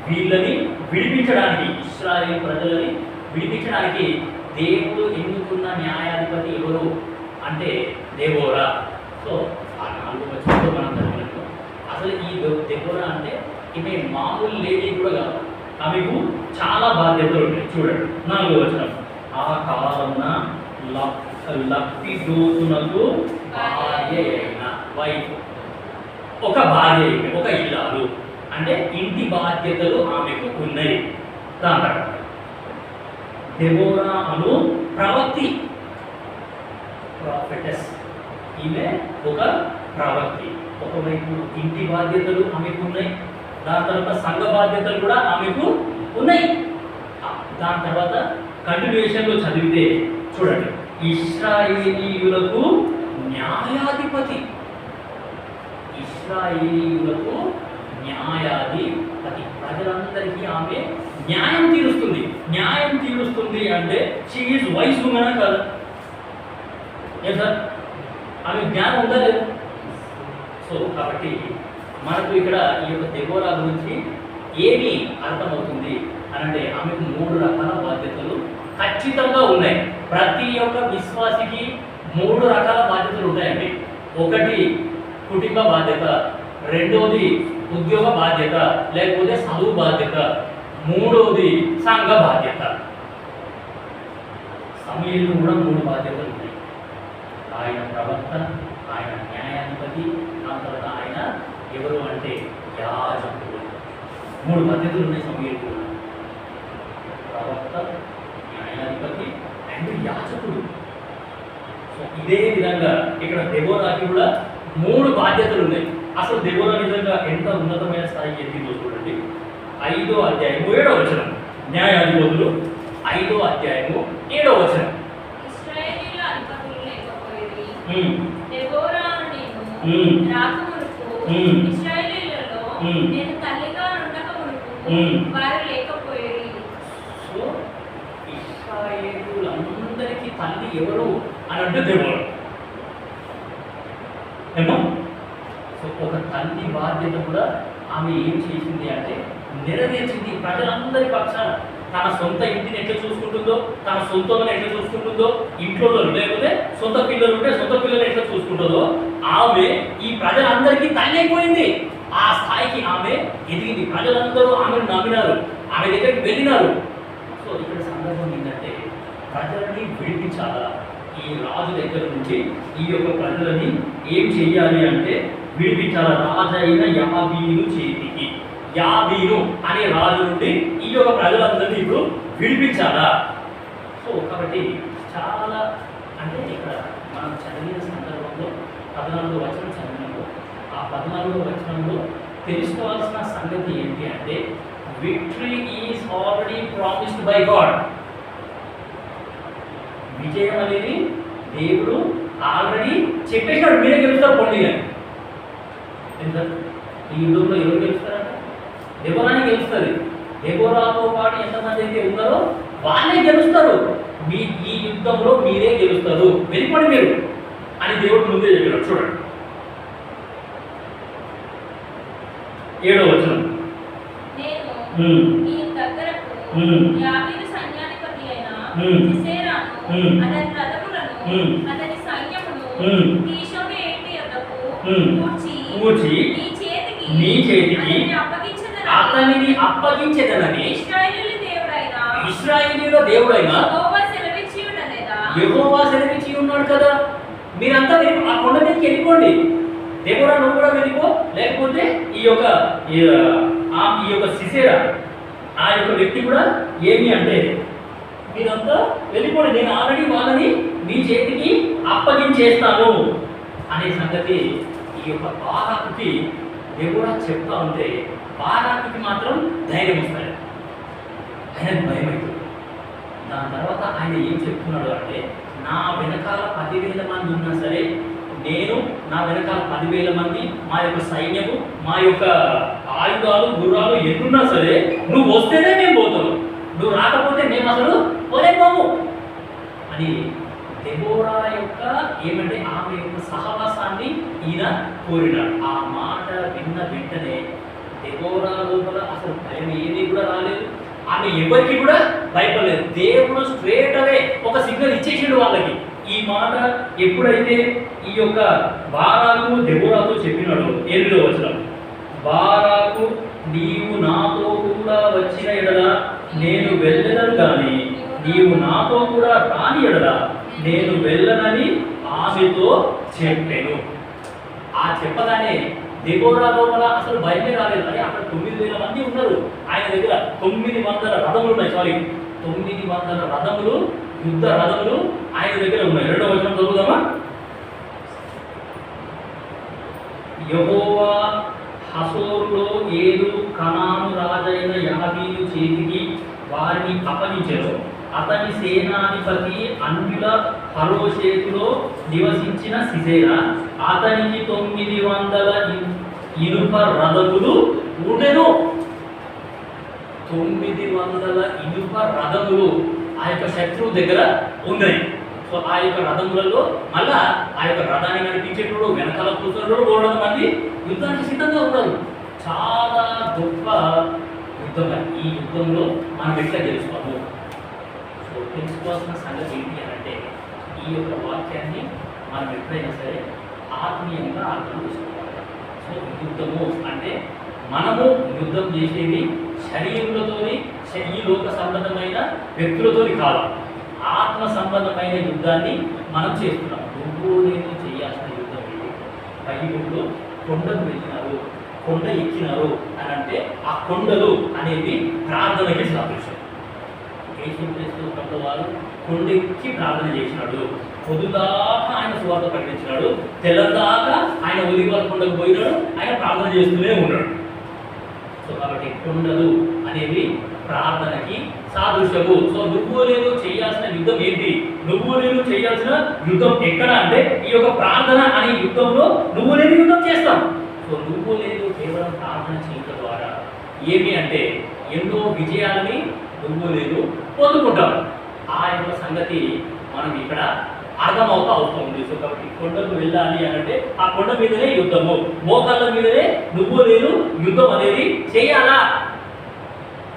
S1: వీళ్ళని విడిపించడానికి, ఇశ్రాయేలు ప్రజలని విడిపించడానికి దేవుడు ఎన్నుకున్న న్యాయాధిపతి ఎవరు అంటే దెబోరా. సో ఆ 4 వచనాలు మనం చదివినట్టు అసలు ఈ దెబోరా అంటే ఈమె మామూలు లేడీ కూడా కాదు, ఆమెకు చాలా బాధ్యతలు ఉంటాయి. చూడండి 4వ వచనం, ఆ కాలమున లప్పిదోతునకు భార్య అయిన వైఫ్, ఒక భార్య అయిన ఒక ఇల్లాలు, అంటే ఇంటి బాధ్యతలు ఆమెకు ఉన్నాయి. దాని తర్వాత దెబోరా అను ప్రవక్తి, ప్రాఫెటస్, ఈమె ఒక ప్రవక్తి. ఒకవైపు ఇంటి బాధ్యతలు ఆమెకు ఉన్నాయి, దాని తర్వాత సంఘ బాధ్యతలు కూడా ఆమెకు ఉన్నాయి. దాని తర్వాత కంటిన్యూషన్లో చదివితే చూడండి, ఇశ్రాయేలీయులకు న్యాయాధిపతి, ఇశ్రాయేలీయులకు న్యాయాధిపతి, ప్రజలందరికీ ఆమె న్యాయం తీరుస్తుంది. న్యాయం తీరుస్తుంది అంటే షీ ఈజ్ వైస్ ఉమెనా కాదు? ఏం సార్, ఆమె జ్ఞానం ఉందా లేదు? సో కాబట్టి మనకు ఇక్కడ ఈ యొక్క దెబోరా గురించి ఏమి అర్థమవుతుంది అని అంటే, ఆమెకు 3 రకాల బాధ్యతలు ఖచ్చితంగా ఉన్నాయి. ప్రతి ఒక్క విశ్వాసికి 3 రకాల బాధ్యతలు ఉంటాయండి. ఒకటి కుటుంబ బాధ్యత, రెండోది ఉద్యోగ బాధ్యత లేకపోతే చదువు బాధ్యత, మూడోది సంఘ బాధ్యత. సమయంలో కూడా 3 బాధ్యతలు ఉన్నాయి. ఆయన ప్రవక్త, ఆయన న్యాయాధిపతి, దాని తర్వాత ఆయన ఎవరు అంటే యాజకుడు. 3 బాధ్యతలు ఉన్నాయి సమయంలో, ప్రవక్త, న్యాయాధిపతి అండ్ యాజకుడు. సో ఇదే విధంగా ఇక్కడ దెబోరాకి కూడా 3 బాధ్యతలు ఉన్నాయి. అసలు దెబోరా నిజంగా ఎంత ఉన్నతమైన స్థాయికి ఎదిగిందో చూడండి. 5వ అధ్యాయము 7వ వచనం, న్యాయాధిపతులు 5వ అధ్యాయము 7వ వచనం.
S2: ఇశ్రాయేలీయుల అధిపతులు లేకపోయేది, దెబోరాను నేను రాకమునుపు ఇశ్రాయేలీయులలో నేను తల్లిగా ఉండకమునుపు వారు లేకపోయేది.
S1: సో ఇశ్రాయేలీయులందరికీ తల్లి ఎవరు అని అంటే దెబోరా. ఏమో, సో ఒక తల్లి బాధ్యత కూడా ఆమె ఏం చేసింది అంటే నెరవేర్చింది. ప్రజలందరి పక్షాన తన సొంత ఇంటిని ఎట్లా చూసుకుంటుందో, తన సొంతలను ఎట్లా చూసుకుంటుందో, ఇంట్లో లేకపోతే సొంత పిల్లలు ఉంటే సొంత పిల్లలు ఎట్లా చూసుకుంటుందో, ఆమె ఈ ప్రజలందరికీ తల్లి అయిపోయింది. ఆ స్థాయికి ఆమె ఎదిగింది. ప్రజలందరూ ఆమెను నమ్మినారు, ఆమె దగ్గరికి వెళ్ళినారు. సో ఇక్కడ సందర్భం ఏంటంటే, ప్రజలని విడిపించాలా, ఈ రాజు దగ్గర నుంచి ఈ యొక్క ప్రజలని ఏం చెయ్యాలి అంటే విడిపించాల. రాజైన యాబీను చేతికి, యాబీను అనే రాజు నుండి ఈ యొక్క ప్రజలందరినీ ఇప్పుడు విడిపించాలా. సో కాబట్టి చాలా అంటే ఇక్కడ మనం చదివిన సందర్భంలో 14వ వచనం చదివినప్పుడు, ఆ 14వ వచనంలో తెలుసుకోవాల్సిన సంగతి ఏంటి అంటే, victory is already promised by God. విజయం అనేది దేవుడు ఆల్రెడీ చెప్పేసినాడు, మీరే గెలుస్తారు పొండి అని. ఈ యుద్ధంలో ఎవరు గెలుస్తారంట? దెబోరానే గెలుస్తుంది. దెబోరాతో పాటు ఎంతమంది అయితే ఉన్నారో వాళ్ళే గెలుస్తారు. ఈ యుద్ధంలో మీరే గెలుస్తారు, వెళ్ళిపోండి మీరు అని దేవుడు ముందే చెప్పినాడు. చూడండి 7వ వచనం.
S2: నేను ఈ దగ్గరకు యాబీను సైన్యాధిపతి అయిన సిసెరాను అతని రథములను అతని సైన్యమును కీషోను ఏటి యొద్దకు కూర్చి నీ చేతికి అతనిని అప్పగించెదనని ఇశ్రాయేలీయుల దేవుడైన యెహోవా సెలవిచ్చి ఉన్నాడు కదా. మీరంతా ఆ కొండ మీదకి వెళ్ళిపోండి, దెబోరా నువ్వు కూడా వెళ్ళిపో, లేకపోతే ఈ యొక్క సిసెరా ఆ యొక్క వ్యక్తి కూడా ఏమి అంటే మీరంతా వెళ్ళిపోండి, నేను ఆల్రెడీ వాళ్ళని మీ చేతికి అప్పగించేస్తాను అనే సంగతి ఈ యొక్క బారాకుకి దెబోరా చెప్తా ఉంటే, బారాకుకి మాత్రం ధైర్యం వస్తాడు, ఆయనకు భయం అవుతుంది. దాని తర్వాత ఆయన ఏం చెప్తున్నాడు అంటే, నా వెనకాల 10,000 మంది ఉన్నా సరే, నేను నా వెనకాల 10,000 మంది, మా యొక్క సైన్యము, మా యొక్క ఆయుధాలు గుర్రాలు ఎన్నున్నా సరే, నువ్వు వస్తేనే మేము పోతాము, నువ్వు రాకపోతే మేము అసలు పోలేము అని దెబోరా యొక్క ఏమంటే ఆమె యొక్క సహవాసాన్ని ఈయన కోరినాడు. ఆ మాట విన్న వెంటనే దెబోరా లోపల అసలు భయం ఏది కూడా రాలేదు, ఆమె ఎవరికి కూడా భయపడలేదు. దేవుడు స్ట్రేట్ అవే ఒక సిగ్నల్ ఇచ్చేసిండు వాళ్ళకి. ఈ మాట ఎప్పుడైతే ఈ యొక్క బారాకు దెబోరాతో చెప్పినాడు, 8వ వచనం, బారాకు నీవు నాతో కూడా వచ్చిన ఎడల నేను వెళ్ళను కానీ నీవు నాతో కూడా రాని ఎడల నేను వెళ్ళనని ఆమెతో చెప్పాను. ఆ చెప్పగానే దెబోరా లోపల అసలు భయమే రాలేదు. అని అక్కడ 9,000 మంది ఉన్నారు. ఆయన దగ్గర 900 రథములు ఉన్నాయి. 900 రథములు, యుద్ధ రథములు ఆయన దగ్గర ఉన్నాయి. 2వ వచనం చదువుదామా? యెహోవా హసోరులో ఏలు కనాను రాజైన యాబీను చేతికి వారిని అప్పగించెను. అతని సేనాధిపతి అన్యుల హరోషేతులో నివసించిన సిసేరా అతనికి 900 ఇనుప రథములు ఉండెను. 900 ఇనుప రథములు ఆ యొక్క శత్రువు దగ్గర ఉన్నాయి. సో ఆ యొక్క రథములలో మళ్ళా ఆ యొక్క రథాన్ని నడిపించేటోడు, వెనకాల కూర్చున్నాడు 300 మంది యుద్ధానికి సిద్ధంగా ఉన్నారు. చాలా గొప్ప యుద్ధం. ఈ యుద్ధంలో మనం ఎట్లా గెలుస్తాము? సో తెలుసుకోవాల్సిన సంగతి ఏంటి అని అంటే, ఈ యొక్క వాక్యాన్ని మనం ఎప్పుడైనా సరే ఆత్మీయంగా అర్థం చేసుకోవాలి. సో యుద్ధము అంటే మనము యుద్ధం చేసేది శరీరులతోని, ఈ లోక సంబంధమైన వ్యక్తులతోని కాదు, ఆత్మ సంబంధమైన యుద్ధాన్ని మనం చేస్తున్నాం. నువ్వు నేను చేయాల్సిన యుద్ధం ఏంటి? బైబిల్లో కొండకు వెళ్ళినారు, కొండ ఎక్కినారు అని అంటే ఆ కొండలు అనేది ప్రార్థనకి సాదృశ్యం. యేసుక్రీస్తు వారు కొండ ఎక్కి ప్రార్థన చేసినాడు. పొద్దుదాకా ఆయన సువార్త ప్రకటించినాడు. తెల్లదాకా ఆయన ఒలివల కొండకు పోయినాడు. ఆయన ప్రార్థన చేస్తూనే ఉన్నాడు. సో కాబట్టి కొండలు అనేవి ప్రార్థనకి సాదృశ్యము. సో నువ్వు నేను చేయాల్సిన యుద్ధం ఏంటి? నువ్వు నేను చేయాల్సిన యుద్ధం ఎక్కడ అంటే ఈ యొక్క ప్రార్థన అనే యుద్ధంలో నువ్వు నేను యుద్ధం చేస్తాం. సో నువ్వు నేను కేవలం ప్రార్థన చేయడం ద్వారా ఏమి అంటే ఎన్నో విజయాలని నువ్వు నేను పొందుకుంటాం. ఆ యొక్క సంగతి మనం ఇక్కడ అర్థమవుతా అవుతుంది. సో కాబట్టి కొండకు వెళ్ళాలి అని అంటే ఆ కొండ మీదనే యుద్ధము, మోకాళ్ళ మీదనే నువ్వు నేను యుద్ధం అనేది చేయాలా?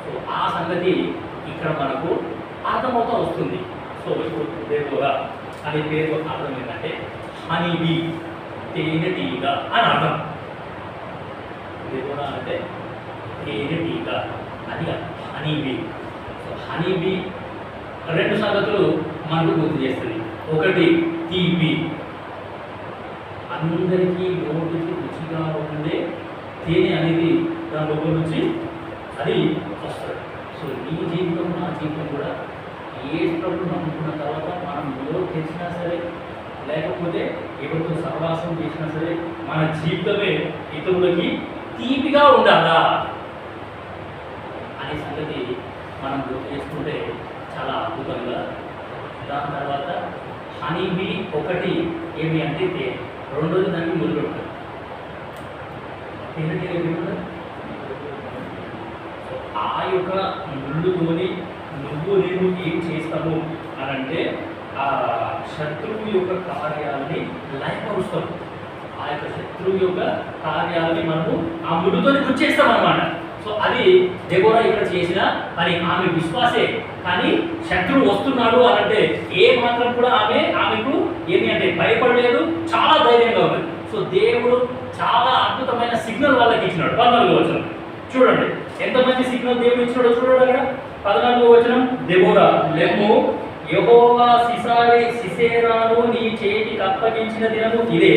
S2: సో ఆ సంగతి ఇక్కడ మనకు అర్థమవుతా వస్తుంది. సో ఇప్పుడు దేవోరా అనే పేరు అర్థం ఏంటంటే హనీబీ, తేనెటీగ అని అర్థం. దేవోరా అంటే తేనెటీగ, అది హనీబీ. సో హనీబీ 2 సంగతులు మనకు గుర్తు చేస్తుంది. ఒకటి తీపి, అందరికీ నోటికి రుచిగా ఉండే తేనె అనేది దాని లోపల నుంచి అది వస్తుంది. సో నీ జీవితం నా జీవితం కూడా ఏ ప్రభుత్వం నమ్ముకున్న తర్వాత మనం ఎవరు తెచ్చినా సరే, లేకపోతే ఎవరితో సహవాసం చేసినా సరే, మన జీవితమే ఇతరులకి తీపిగా ఉండాలా అనే సంగతి మనం గుర్తు చేసుకుంటే చాలా అద్భుతంగా. దాని తర్వాత హనీబీ ఒకటి ఏమి అంటే తేనె, రెండోది దానికి ముళ్ళు ఉంటుంది. సో ఆ యొక్క ముళ్ళుతోని నువ్వు నేను ఏం చేస్తాము అని అంటే ఆ శత్రువు యొక్క కార్యాలని లయపరుస్తాం. ఆ యొక్క శత్రువు యొక్క కార్యాలని మనము ఆ ముళ్ళుతోని గుర్చేస్తాం అన్నమాట. సో అది దెబోరా ఇక్కడ చేసిన పని. ఆమె విశ్వాసే, కానీ శత్రువు వస్తున్నాడు అని అంటే ఏ మాత్రం కూడా ఆమెకు ఏమి అంటే భయపడలేదు, చాలా ధైర్యంగా ఉంది. సో దేవుడు చాలా అద్భుతమైన సిగ్నల్ వాళ్ళకి ఇచ్చినాడు. 14వ వచనం చూడండి, ఎంత మంచి సిగ్నల్ దేవుడు ఇచ్చినాడో చూడండి. అక్కడ 14వ వచనం, దెబోరా లెమ్ము, యెహోవా సిసేరాను నీ చేతికి అప్పగించిన దినము ఇదే,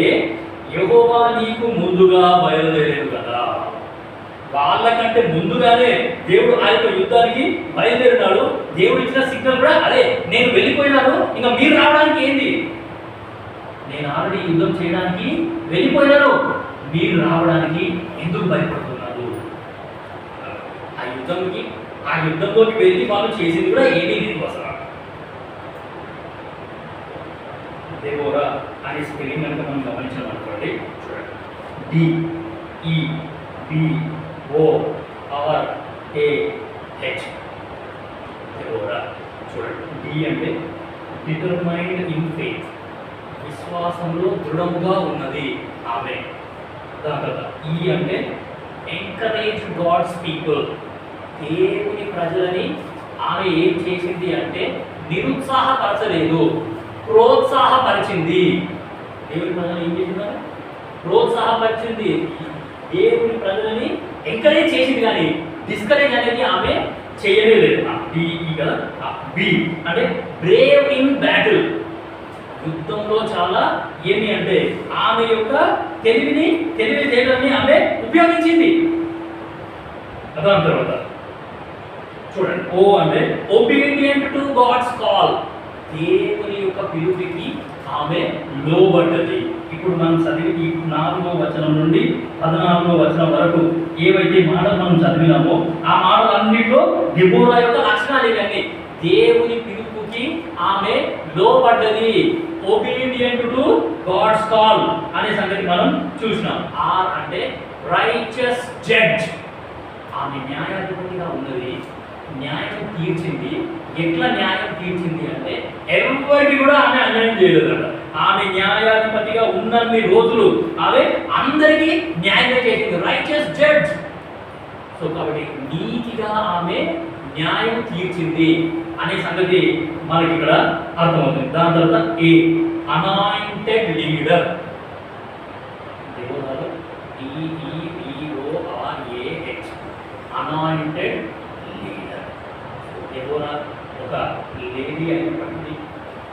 S2: యెహోవా నీకు ముందుగా బయలుదేరేడు కదా. వాళ్ళకంటే ముందుగానే దేవుడు ఆ యొక్క యుద్ధానికి బయలుదేరినాడు. దేవుడు ఇచ్చిన సిగ్నల్ కూడా అదే, నేను వెళ్ళిపోయినాను, ఇంకా మీరు రావడానికి ఏంది? నేను ఆల్రెడీ యుద్ధం చేయడానికి వెళ్ళిపోయినాను, మీరు రావడానికి ఎందుకు భయపడుతున్నారు? ఆ యుద్ధంలోకి వెళ్ళి వాళ్ళు చేసింది కూడా ఏమీ దీనికోసం. దేవోరా అనే స్పెల్లింగ్ కనుక మనం గమనించాం అనుకోండి, DEBORAH దేవోరా. చూడండి, డి అంటే డిటర్మైన్డ్ ఇన్ ఫెయిత్, విశ్వాసంలో దృఢముగా ఉన్నది ఆమె. దాని తర్వాత ఈ అంటే ఎంకరేజ్ గాడ్స్ పీపుల్, దేవుని ప్రజలని ఆమె ఏం చేసింది అంటే నిరుత్సాహపరచలేదు, ప్రోత్సాహపరిచింది. దేవుని ప్రజలను ఏం చేసిందని ప్రోత్సాహపరిచింది, దేవుని ప్రజలని ఎంకరేజ్ చేసింది, కానీ డిస్కరేజ్ అనేది ఆమె చేయనే లేదు. బిఈ కదా, బి అంటే బ్రేవ్ ఇన్ బ్యాటిల్. యుద్ధంలో చాలా ఏమి అంటే ఆమె యొక్క తెలివితేటల్ని ఆమె ఉపయోగించింది. దాని తర్వాత చూడండి, ఓ అంటే ఒబీడియంట్ టు గాడ్స్ కాల్. దేవుని యొక్క పిలుపుకి ఆమె లోబడ్డది. ఇప్పుడు మనం చదివి ఈ 4వ వచనం నుండి 14వ వచనం వరకు ఏవైతే మాటలు మనం చదివినామో ఆ మాటలన్నింటిలో దెబోరా యొక్క లక్షణాలు ఇవన్నీ. దేవుని పిలుపుకి ఆమె లోబడ్డది, ఒబీడియంట్ టు గాడ్స్ కాల్ అనే సంగతి మనం చూసినాం. ఆర్ అంటే రైచియస్ జడ్జ్. ఆమె న్యాయాధిపతిగా ఉన్నది, న్యాయం తీర్చింది. ఎట్లా న్యాయం తీర్చింది అంటే ఎవరికి కూడా ఆమె అన్యాయం చేయలేదట. ఆమె న్యాయాధిపతిగా ఉన్నన్ని రోజులు ఆమె అందరికీ న్యాయం చేసింది, రైచియస్ జడ్జ్. సో కాబట్టి నీతిగా ఆమె న్యాయం తీర్చింది అనే సంగతి మనకి ఇక్కడ అర్థమవుతుంది. దాని తర్వాత a anointed leader. DEBORAH anointed leader. Deborah ఒక లేడీ అయినప్పటికీ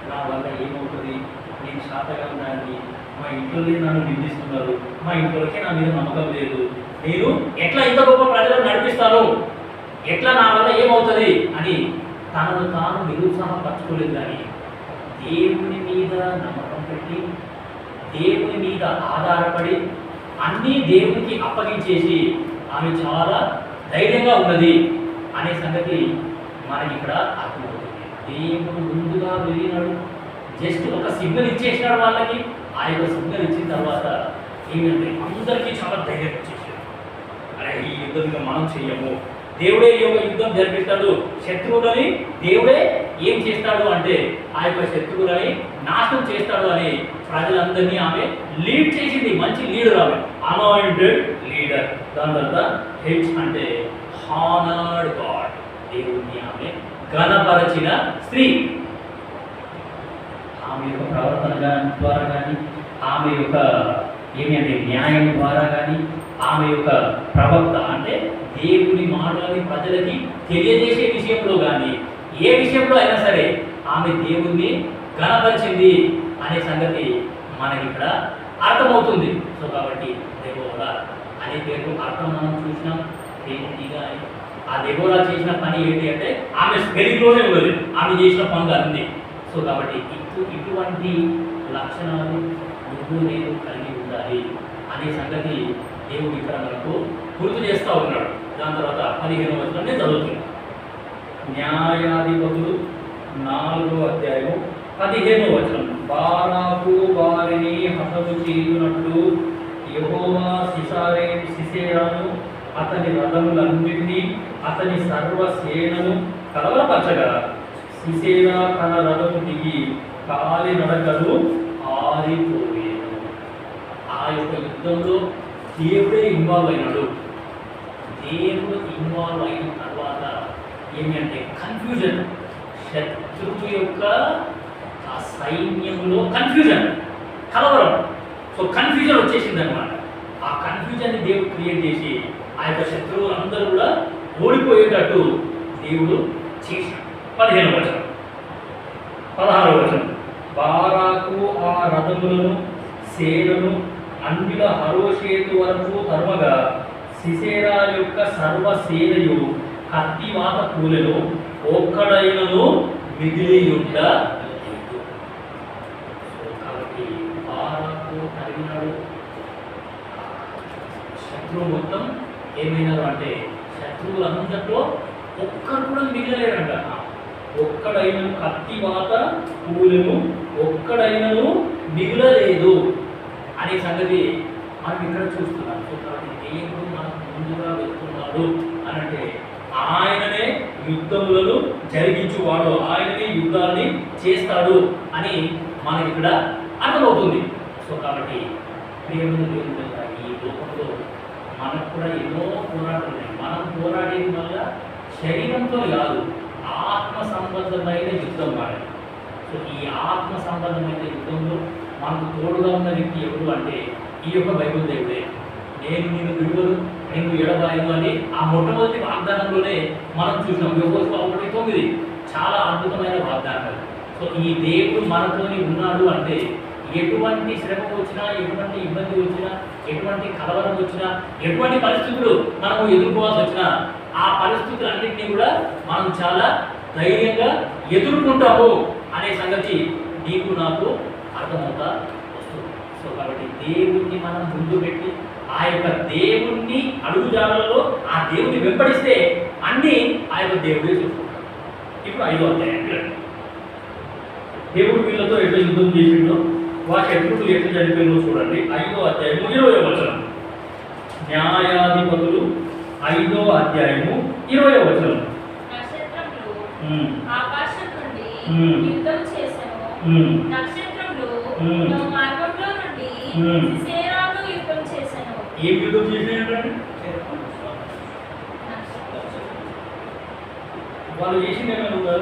S2: నా వల్ల ఏమవుతుంది, నేను శాతగా ఉన్నాను, మా ఇంట్లోనే నన్ను నిందిస్తున్నారు, మా ఇంట్లోకే నా మీద నమ్మకం లేదు, నేను ఎట్లా ఇంత గొప్ప ప్రజలను నడిపిస్తాను, ఎట్లా నా వల్ల ఏమవుతుంది అని తనను తాను నిరుత్సాహపరచుకోలేదు. కానీ దేవుని మీద నమ్మకం పెట్టి దేవుని మీద ఆధారపడి అన్నీ దేవునికి అప్పగించేసి ఆమె చాలా ధైర్యంగా ఉన్నది అనే సంగతి మనకి ఇక్కడ అర్థమవుతుంది. దేవుడు ముందుగా వెళ్ళినాడు, జస్ట్ ఒక సిగ్నల్ ఇచ్చేసినాడు వాళ్ళకి. ఆ యొక్క సిగ్నల్ ఇచ్చిన తర్వాత ఏమంటే అందరికీ చాలా ధైర్యం వచ్చేసాడు. అరే ఈ యుద్ధం మనం చెయ్యము, దేవుడే ఈ యొక్క యుద్ధం జరిపిస్తాడు, శత్రువులని దేవుడే ఏం చేస్తాడు అంటే ఆ యొక్క శత్రువులని నాశనం చేస్తాడు అని ప్రజలందరినీ ఆమె లీడ్ చేసింది. మంచి లీడర్ ఆమె, అనాయింటెడ్ లీడర్. దాని తర్వాత హెచ్ అంటే హానర్డ్ గాడ్. దేవుడిని ఆమె ఘనపరచిన స్త్రీ. ఆమె యొక్క ప్రవర్తన ద్వారా కానీ, ఆమె యొక్క ఏమి అంటే న్యాయం ద్వారా కానీ, ఆమె యొక్క ప్రవక్త అంటే దేవుని మాటలని ప్రజలకి తెలియజేసే విషయంలో కానీ, ఏ విషయంలో అయినా సరే ఆమె దేవుణ్ణి ఘనపరిచింది అనే సంగతి మనకి ఇక్కడ అర్థమవుతుంది. సో కాబట్టి దెబోరా అనే పేరు అర్థం మనం చూసినాం. దేవునిగా ఆ దెబోరా చేసిన పని ఏంటి అంటే ఆమె స్పెలింగ్లోనే ఉన్నది, ఆమె చేసిన పనులు అన్నీ. సో కాబట్టి ఇటువంటి లక్షణాలు నువ్వు నేను కలిగి ఉండాలి అనే సంగతి దేవుడు ఇక్కడ మనకు గుర్తు చేస్తూ ఉన్నాడు. దాని తర్వాత 15వ వచనాన్ని చదువుతుంది. న్యాయాధిపతులు 4వ అధ్యాయం 15వ వచనం. బారాకు వారిని హతము చేయునట్లు యెహోవా సిసెరాను అతని రథములన్నింటినీ అతని సర్వసేనను కలవరపరచగా సిసెరా తన రథము దిగి కాలినడకలు ఆరిపోయేను. ఆ యొక్క యుద్ధంలో దేవుడే ఇన్వాల్వ్ అయినాడు. దేవుడు ఇన్వాల్వ్ అయిన తర్వాత ఏమంటే కన్ఫ్యూజన్, శత్రువు యొక్క ఆ సైన్యంలో కన్ఫ్యూజన్, కలవరం. సో కన్ఫ్యూజన్ వచ్చేసింది అనమాట. ఆ కన్ఫ్యూజన్ని దేవుడు క్రియేట్ చేసి ఆ యొక్క శత్రువులు అందరూ కూడా ఓడిపోయేటట్టు దేవుడు చేశాడు. 15వ వచనం. 16వ వచనం. బారాకు ఆ రథములను సేనను అన్నిల హరోషేతు వరకు తరుమగా సిసెరా యొక్క సర్వసేనయు కత్తివాత కూలెను, ఒక్కడైనను మిగిలియుండలేదు. కాబట్టి బారాకు కలిగినాడు. శత్రువు మొత్తం ఏమైనారు అంటే శత్రువులందరిలో ఒక్కరు కూడా మిగలలేరంట. ఒక్కడైనను కత్తివాత కూలెను, ఒక్కడైనను మిగులలేదు అనే సంగతి మనం ఇక్కడ చూస్తున్నాం. సో కాబట్టి దేవుడు మనకు ముందుగా వెళ్తున్నాడు అనంటే ఆయననే యుద్ధములను జరిగించువాడు, ఆయననే యుద్ధాన్ని చేస్తాడు అని మనకి ఇక్కడ అర్థమవుతుంది. సో కాబట్టి దేవుడు ఈ లోకంలో మనకు కూడా ఎన్నో పోరాటాలు ఉన్నాయి. మనం పోరాడేది వల్ల శరీరంతో కాదు, ఆత్మ సంబంధమైన యుద్ధం వాడాలి. సో ఈ ఆత్మ సంబంధమైన యుద్ధంలో మనకు తోడుగా ఉన్న వ్యక్తి ఎవరు అంటే ఈ యొక్క బైబిల్ దేవుడే. నేను నిన్ను విడువను, నేను ఎడబాయను అని ఆ మొట్టమొదటి వాగ్దానంలోనే మనం చూసినాం. యెహోషువ 1:9 చాలా అద్భుతమైన వాగ్దానం. సో ఈ దేవుడు మనతోని ఉన్నాడు అంటే ఎటువంటి శ్రమ వచ్చినా, ఎటువంటి ఇబ్బంది వచ్చినా, ఎటువంటి కలవరం వచ్చినా, ఎటువంటి పరిస్థితులు మనము ఎదుర్కోవాల్సి వచ్చినా ఆ పరిస్థితులన్నింటినీ కూడా మనం చాలా ధైర్యంగా ఎదుర్కొంటాము అనే సంగతి నీకు నాకు అర్థమవుతా వస్తుంది. సో కాబట్టి దేవుణ్ణి మనం ముందు పెట్టి ఆ యొక్క దేవుణ్ణి అడుగుజాడలలో ఆ దేవుని వెంబడిస్తే అన్నీ ఆ యొక్క దేవుడే చూసుకుంటాడు. ఇప్పుడు 5వ అధ్యాయం దేవుడు వీళ్ళతో ఎట్లా యుద్ధం చేసిండో వాటి శత్రువులు ఎట్లా చనిపోయిందో చూడండి. 5వ అధ్యాయము 20వ వచనం. న్యాయాధిపతులు 5వ అధ్యాయము 20వ వచనం.
S3: ఆకాశం నుండి యుద్ధం చేసెను. నక్షత్రములు తమ మార్గంలో నుండి సిసెరాతో యుద్ధం చేసెను.
S2: ఏం యుద్ధం చేసినాయంటే వాళ్ళు చేసింది ఏమైనా.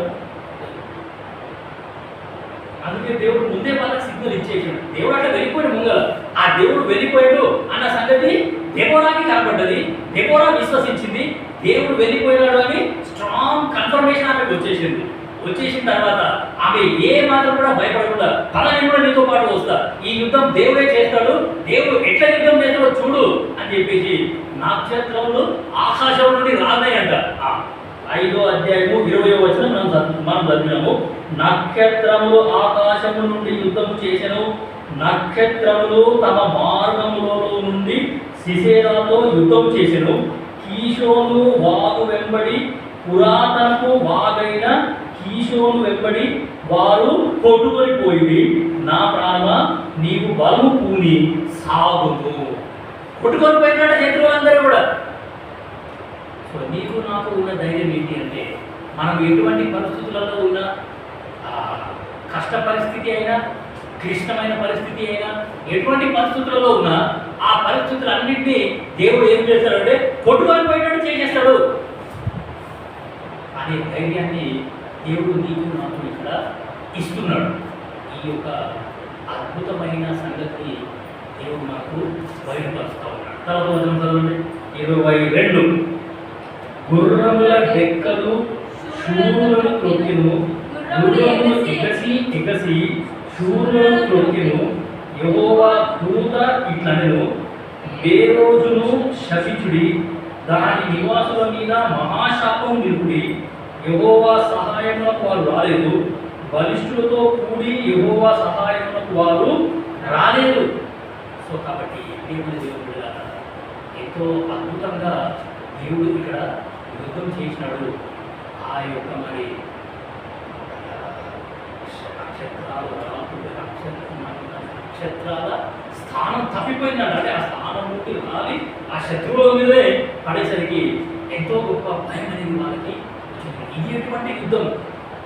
S2: అందుకే దేవుడు ముందే వాళ్ళకి సిగ్నల్ ఇచ్చేసాడు. దేవుడు అట్లా వెళ్ళిపోయాడు ముందర. ఆ దేవుడు వెళ్ళిపోయాడు అన్న సంగతి దెబోరాకి కనబడ్డది. దెబోరా విశ్వసించింది. దేవుడు వెళ్ళిపోయినాడు అని స్ట్రాంగ్ కన్ఫర్మేషన్ ఆమెకు వచ్చేసింది. వచ్చేసిన తర్వాత ఆమె ఏ మాత్రం కూడా భయపడకుండా పలాని కూడా నీతో పాటు వస్తా, ఈ యుద్ధం దేవుడే చేస్తాడు, దేవుడు ఎట్లా యుద్ధం చేస్తాడో చూడు అని చెప్పేసి నక్షత్రములు ఆకాశం నుండి రాన్నాయంట. 5వ అధ్యాయము 20వ వచనం మనం చదివినాము. నక్షత్రములు ఆకాశము నుండి యుద్ధము చేసెను. నక్షత్రములు తమ మార్గములో నుండి సిసెరాతో యుద్ధం చేసెను. కీషోను వాగు వెంబడి పురాతనపు వాగైన కీషోను వెంబడి వారు కొట్టుకొనిపోయి, నా ప్రాణ నీవు బలము పూని సాగును. కొట్టుకొని పోయినాడు శత్రువులందరూ కూడా. సో నీకు నాకు ఉన్న ధైర్యం ఏంటి అంటే మనం ఎటువంటి పరిస్థితులలో ఉన్నా, కష్ట పరిస్థితి అయినా, క్లిష్టమైన పరిస్థితి అయినా, ఎటువంటి పరిస్థితులలో ఉన్నా ఆ పరిస్థితులన్నింటినీ దేవుడు ఏం చేస్తాడంటే కొట్టుకొని పోయినట్టు చేసేస్తాడు అనే ధైర్యాన్ని దేవుడు నీకు నాకు ఇక్కడ ఇస్తున్నాడు. ఈ యొక్క అద్భుతమైన సంగతి దేవుడు నాకు బయలుపరుస్తూ ఉన్నాడు. తర్వాత వచనం చదవండి. 22. గుర్రముల డెక్కలు శూరులను తొక్కెను. గుర్రములు ఎగసి శూరులను తొక్కెను. యెహోవా దూత ఇట్లనెను, బేరోజును శపించుడి, దాని నివాసుల మీద మహాశాపం నిలుపుడి. యెహోవా సహాయములకు వారు రాలేదు, బలిష్ఠులతో కూడి యెహోవా సహాయములకు వారు రాలేదు. సో కాబట్టి దేవుడు ఎంతో అద్భుతంగా దేవుడు ఇక్కడ యుద్ధం చేసినాడు. ఆ యొక్క మరి నక్షత్రాల స్థానం తప్పిపోయిందంట. అంటే ఆ స్థానం నుండి రాలి ఆ శత్రువుల మీదే పడేసరికి ఎంతో గొప్ప భయం అనేది వాళ్ళకి వచ్చింది. ఇది ఎటువంటి యుద్ధం?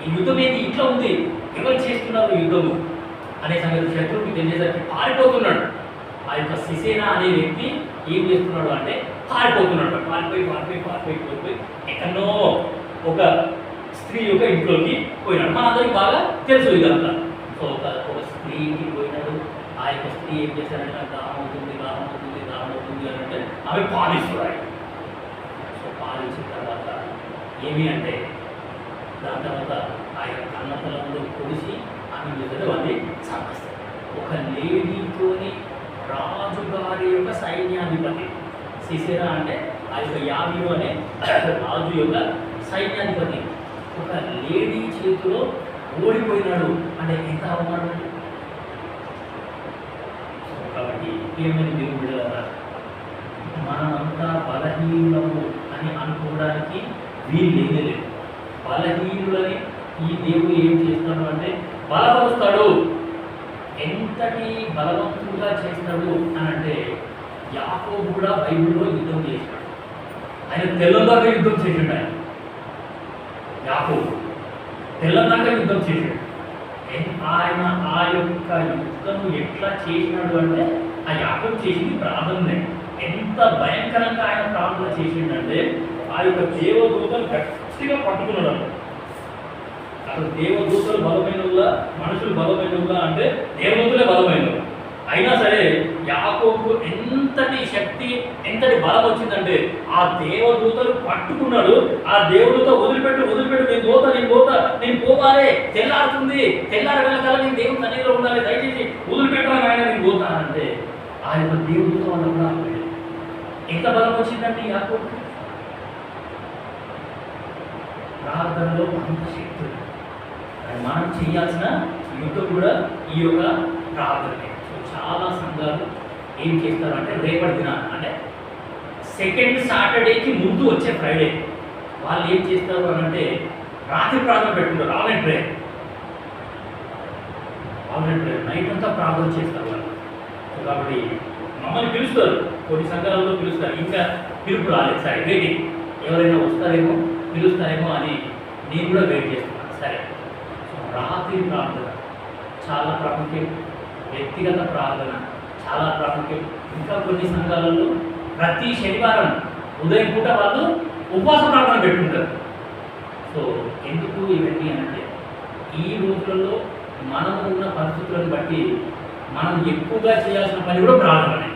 S2: ఈ యుద్ధం ఏంటి ఇట్లా ఉంది, ఎవరు చేస్తున్నారు యుద్ధము అనే సంగతి శత్రువుకి తెలిసేసరికి పారిపోతున్నాడు. ఆ యొక్క సిసేరా అనే వ్యక్తి ఏం చేస్తున్నాడు అంటే పారిపోతున్నాడు. పారిపోయి ఎక్కడో ఒక స్త్రీ యొక్క ఇంట్లోకి పోయినాడు. మనందరికి బాగా తెలుసు ఇదంతా. సో ఒక స్త్రీకి పోయినాడు. ఆ యొక్క స్త్రీ ఏం చేశారంటే దాహం అవుతుంది అని అంటే ఆమె పాలిస్తున్నాడు. సో పాలించిన తర్వాత ఏమి అంటే దాని తర్వాత ఆ యొక్క అన్నతలంలో పొడిచి ఆమె మీద వాళ్ళని చంపేస్తారు. ఒక లేడీతోని రాజుగారి యొక్క సైన్యాధిపతి సిసెరా అంటే ఆ యొక్క యాబీను అనే రాజు యొక్క సైన్యాధిపతి ఒక లేడీ చేతిలో ఓడిపోయినాడు అంటే ఎంత అవమానం. కాబట్టి ఏమైనా దేవుడు మనమంతా బలహీనము అని అనుకోవడానికి వీలు లేదు. బలహీనులని ఈ దేవుడు ఏం చేస్తాడు అంటే బలపరుస్తాడు. ఎంతటి బలవంతుడుగా చేస్తాడు అని అంటే యాకోబు కూడా బైబిల్లో యుద్ధం చేశాడు. ఆయన తెల్లదాకా యుద్ధం చేశాడు. ఆయన యాకోబు తెల్లదాకా యుద్ధం చేశాడు. ఆయన ఆ యొక్క యుద్ధం ఎట్లా చేసినాడు అంటే ఆ యాకోబు చేసింది ప్రార్థనే. ఎంత భయంకరంగా ఆయన ప్రార్థన చేసిండంటే ఆ యొక్క దేవదూతలు గట్టిగా పట్టుకున్నాడు. అసలు దేవదూతలు బలమైన మనుషులు బలమైన అంటే దేవదూతలే బలమైన. అయినా సరే యాకోబుకు ఎంతటి శక్తి, ఎంతటి బలం వచ్చిందంటే ఆ దేవదూతలు పట్టుకున్నాడు. ఆ దేవదూత వదిలిపెట్టు నేను పోవాలి, తెల్లారగలగాల నేను దేవుని సన్నిధిలో ఉండాలి, దయచేసి వదిలిపెట్టరా నాయన నేను పోతానంటే ఆ యొక్క దేవదూత వల్ల కూడా ఎంత బలం వచ్చిందంటే యాకోబుకు. ప్రార్థనలో అంత శక్తి ఉంది. మనం చేయాల్సిన యుద్ధం కూడా ఈ యొక్క ప్రార్థనే. సో చాలా సంఘాలు ఏం చేస్తారంటే రేపటి దిన అంటే సెకండ్ సాటర్డేకి ముందు వచ్చే ఫ్రైడే వాళ్ళు ఏం చేస్తారు అని అంటే రాత్రి ప్రార్థన పెట్టుకుంటారు. ఆన్లైన్ ప్రేయర్ నైట్ అంతా ప్రార్థన చేస్తారు వాళ్ళు. సో కాబట్టి మమ్మల్ని పిలుస్తారు, కొన్ని సంఘాలలో పిలుస్తారు, ఇంకా పిలుపు రాలేదు, సరే వెయిటింగ్, ఎవరైనా వస్తారేమో పిలుస్తారేమో అని నేను కూడా వెయిట్ చేస్తున్నాను. సరే, సో రాత్రి ప్రార్థన చాలా ప్రాముఖ్యం, వ్యక్తిగత ప్రార్థన చాలా ప్రాముఖ్యం. ఇంకా కొన్ని సంఘాలలో ప్రతి శనివారం ఉదయం పూట వాళ్ళు ఉపవాస ప్రార్థన పెట్టుకుంటారు. సో ఎందుకు ఇవన్నీ అంటే ఈ రోజులలో మనం ఉన్న పరిస్థితులను బట్టి మనం ఎక్కువగా చేయాల్సిన పని కూడా ప్రార్థనే.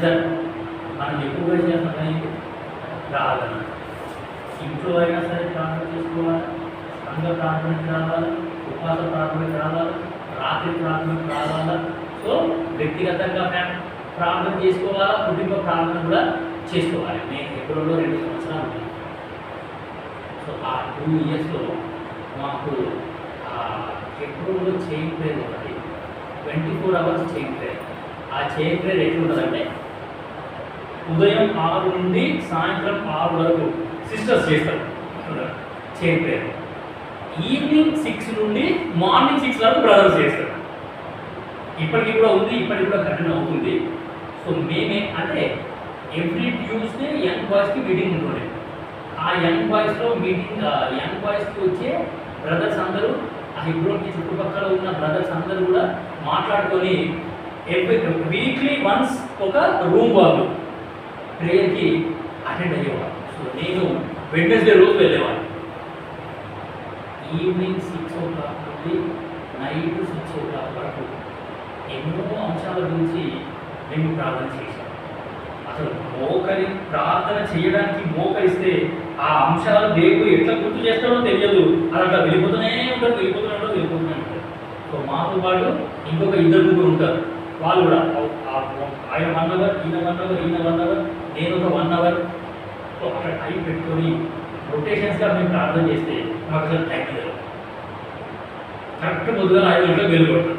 S2: సార్ మనం ఎక్కువగా చేయాల్సిన పని ప్రార్థన. ఇంట్లో అయినా సరే ప్రార్థన చేసుకోవాలి, సంఘ ప్రార్థనకి రావాలి, ఉపవాస ప్రార్థనకి రావాలి, రాత్రి ప్రార్థనకి రావాలా. సో వ్యక్తిగతంగా ప్రార్థన చేసుకోవాలా, కుటుంబ ప్రార్థన కూడా చేసుకోవాలి. నేను ఎప్పుడో 2 సంవత్సరాలు ఉంది. సో ఆ 2 ఇయర్స్లో మాకు ఎప్పుడో చైన్ ప్రేయర్ ఒకటి 24 hours చైన్ ప్రేయర్. ఆ చైన్ ప్రేయర్ ఎట్లుంటుందంటే ఉదయం 6 నుండి సాయంత్రం 6 వరకు సిస్టర్స్ చేస్తారు చైన్ ప్రేయర్. ఈవినింగ్ 6 నుండి మార్నింగ్ 6 వరకు బ్రదర్స్ చేస్తారు. ఇప్పటికి కూడా ఉంది, ఇప్పటికి కూడా కంటిన్యూ అవుతుంది. సో మేమే అంటే ఎవ్రీ ట్యూస్డే యంగ్ బాయ్స్కి మీటింగ్ ఉంటుండే. ఆ యంగ్ బాయ్స్లో మీటింగ్, యంగ్ బాయ్స్కి వచ్చే బ్రదర్స్ అందరూ, ఆ హిబ్రోన్కి చుట్టుపక్కల ఉన్న బ్రదర్స్ అందరూ కూడా మాట్లాడుకొని వీక్లీ వన్స్ ఒక రూమ్ వాళ్ళు ప్రేయర్కి అటెండ్ అయ్యేవాళ్ళు. సో నేను వెడ్నెస్డే రోజు వెళ్ళేవాళ్ళు. ఈవినింగ్ 6 o'clock నుండి నైట్ 6 o'clock వరకు ఎన్నో అంశాల గురించి మేము ప్రార్థన చేశాం. అసలు ప్రార్థన చేయడానికి మోకరిస్తే ఆ అంశాలు దేవుడు ఎట్లా గుర్తు చేస్తాడో తెలియదు. అది అట్లా వెళ్ళిపోతూనే ఉంటారు. సో మాతో పాటు ఇంకొక 2-3 ఉంటారు. వాళ్ళు కూడా ఆయన 1 hour, ఈయన 1 hour, నేను ఒక 1 hour. సో అక్కడ టైం పెట్టుకొని రొటేషన్స్గా మేము ప్రార్థన చేస్తే మాకు అసలు టైం లేదు. కరెక్ట్ ముందుగా 5 గంటలకు బెల్ కొడతాం.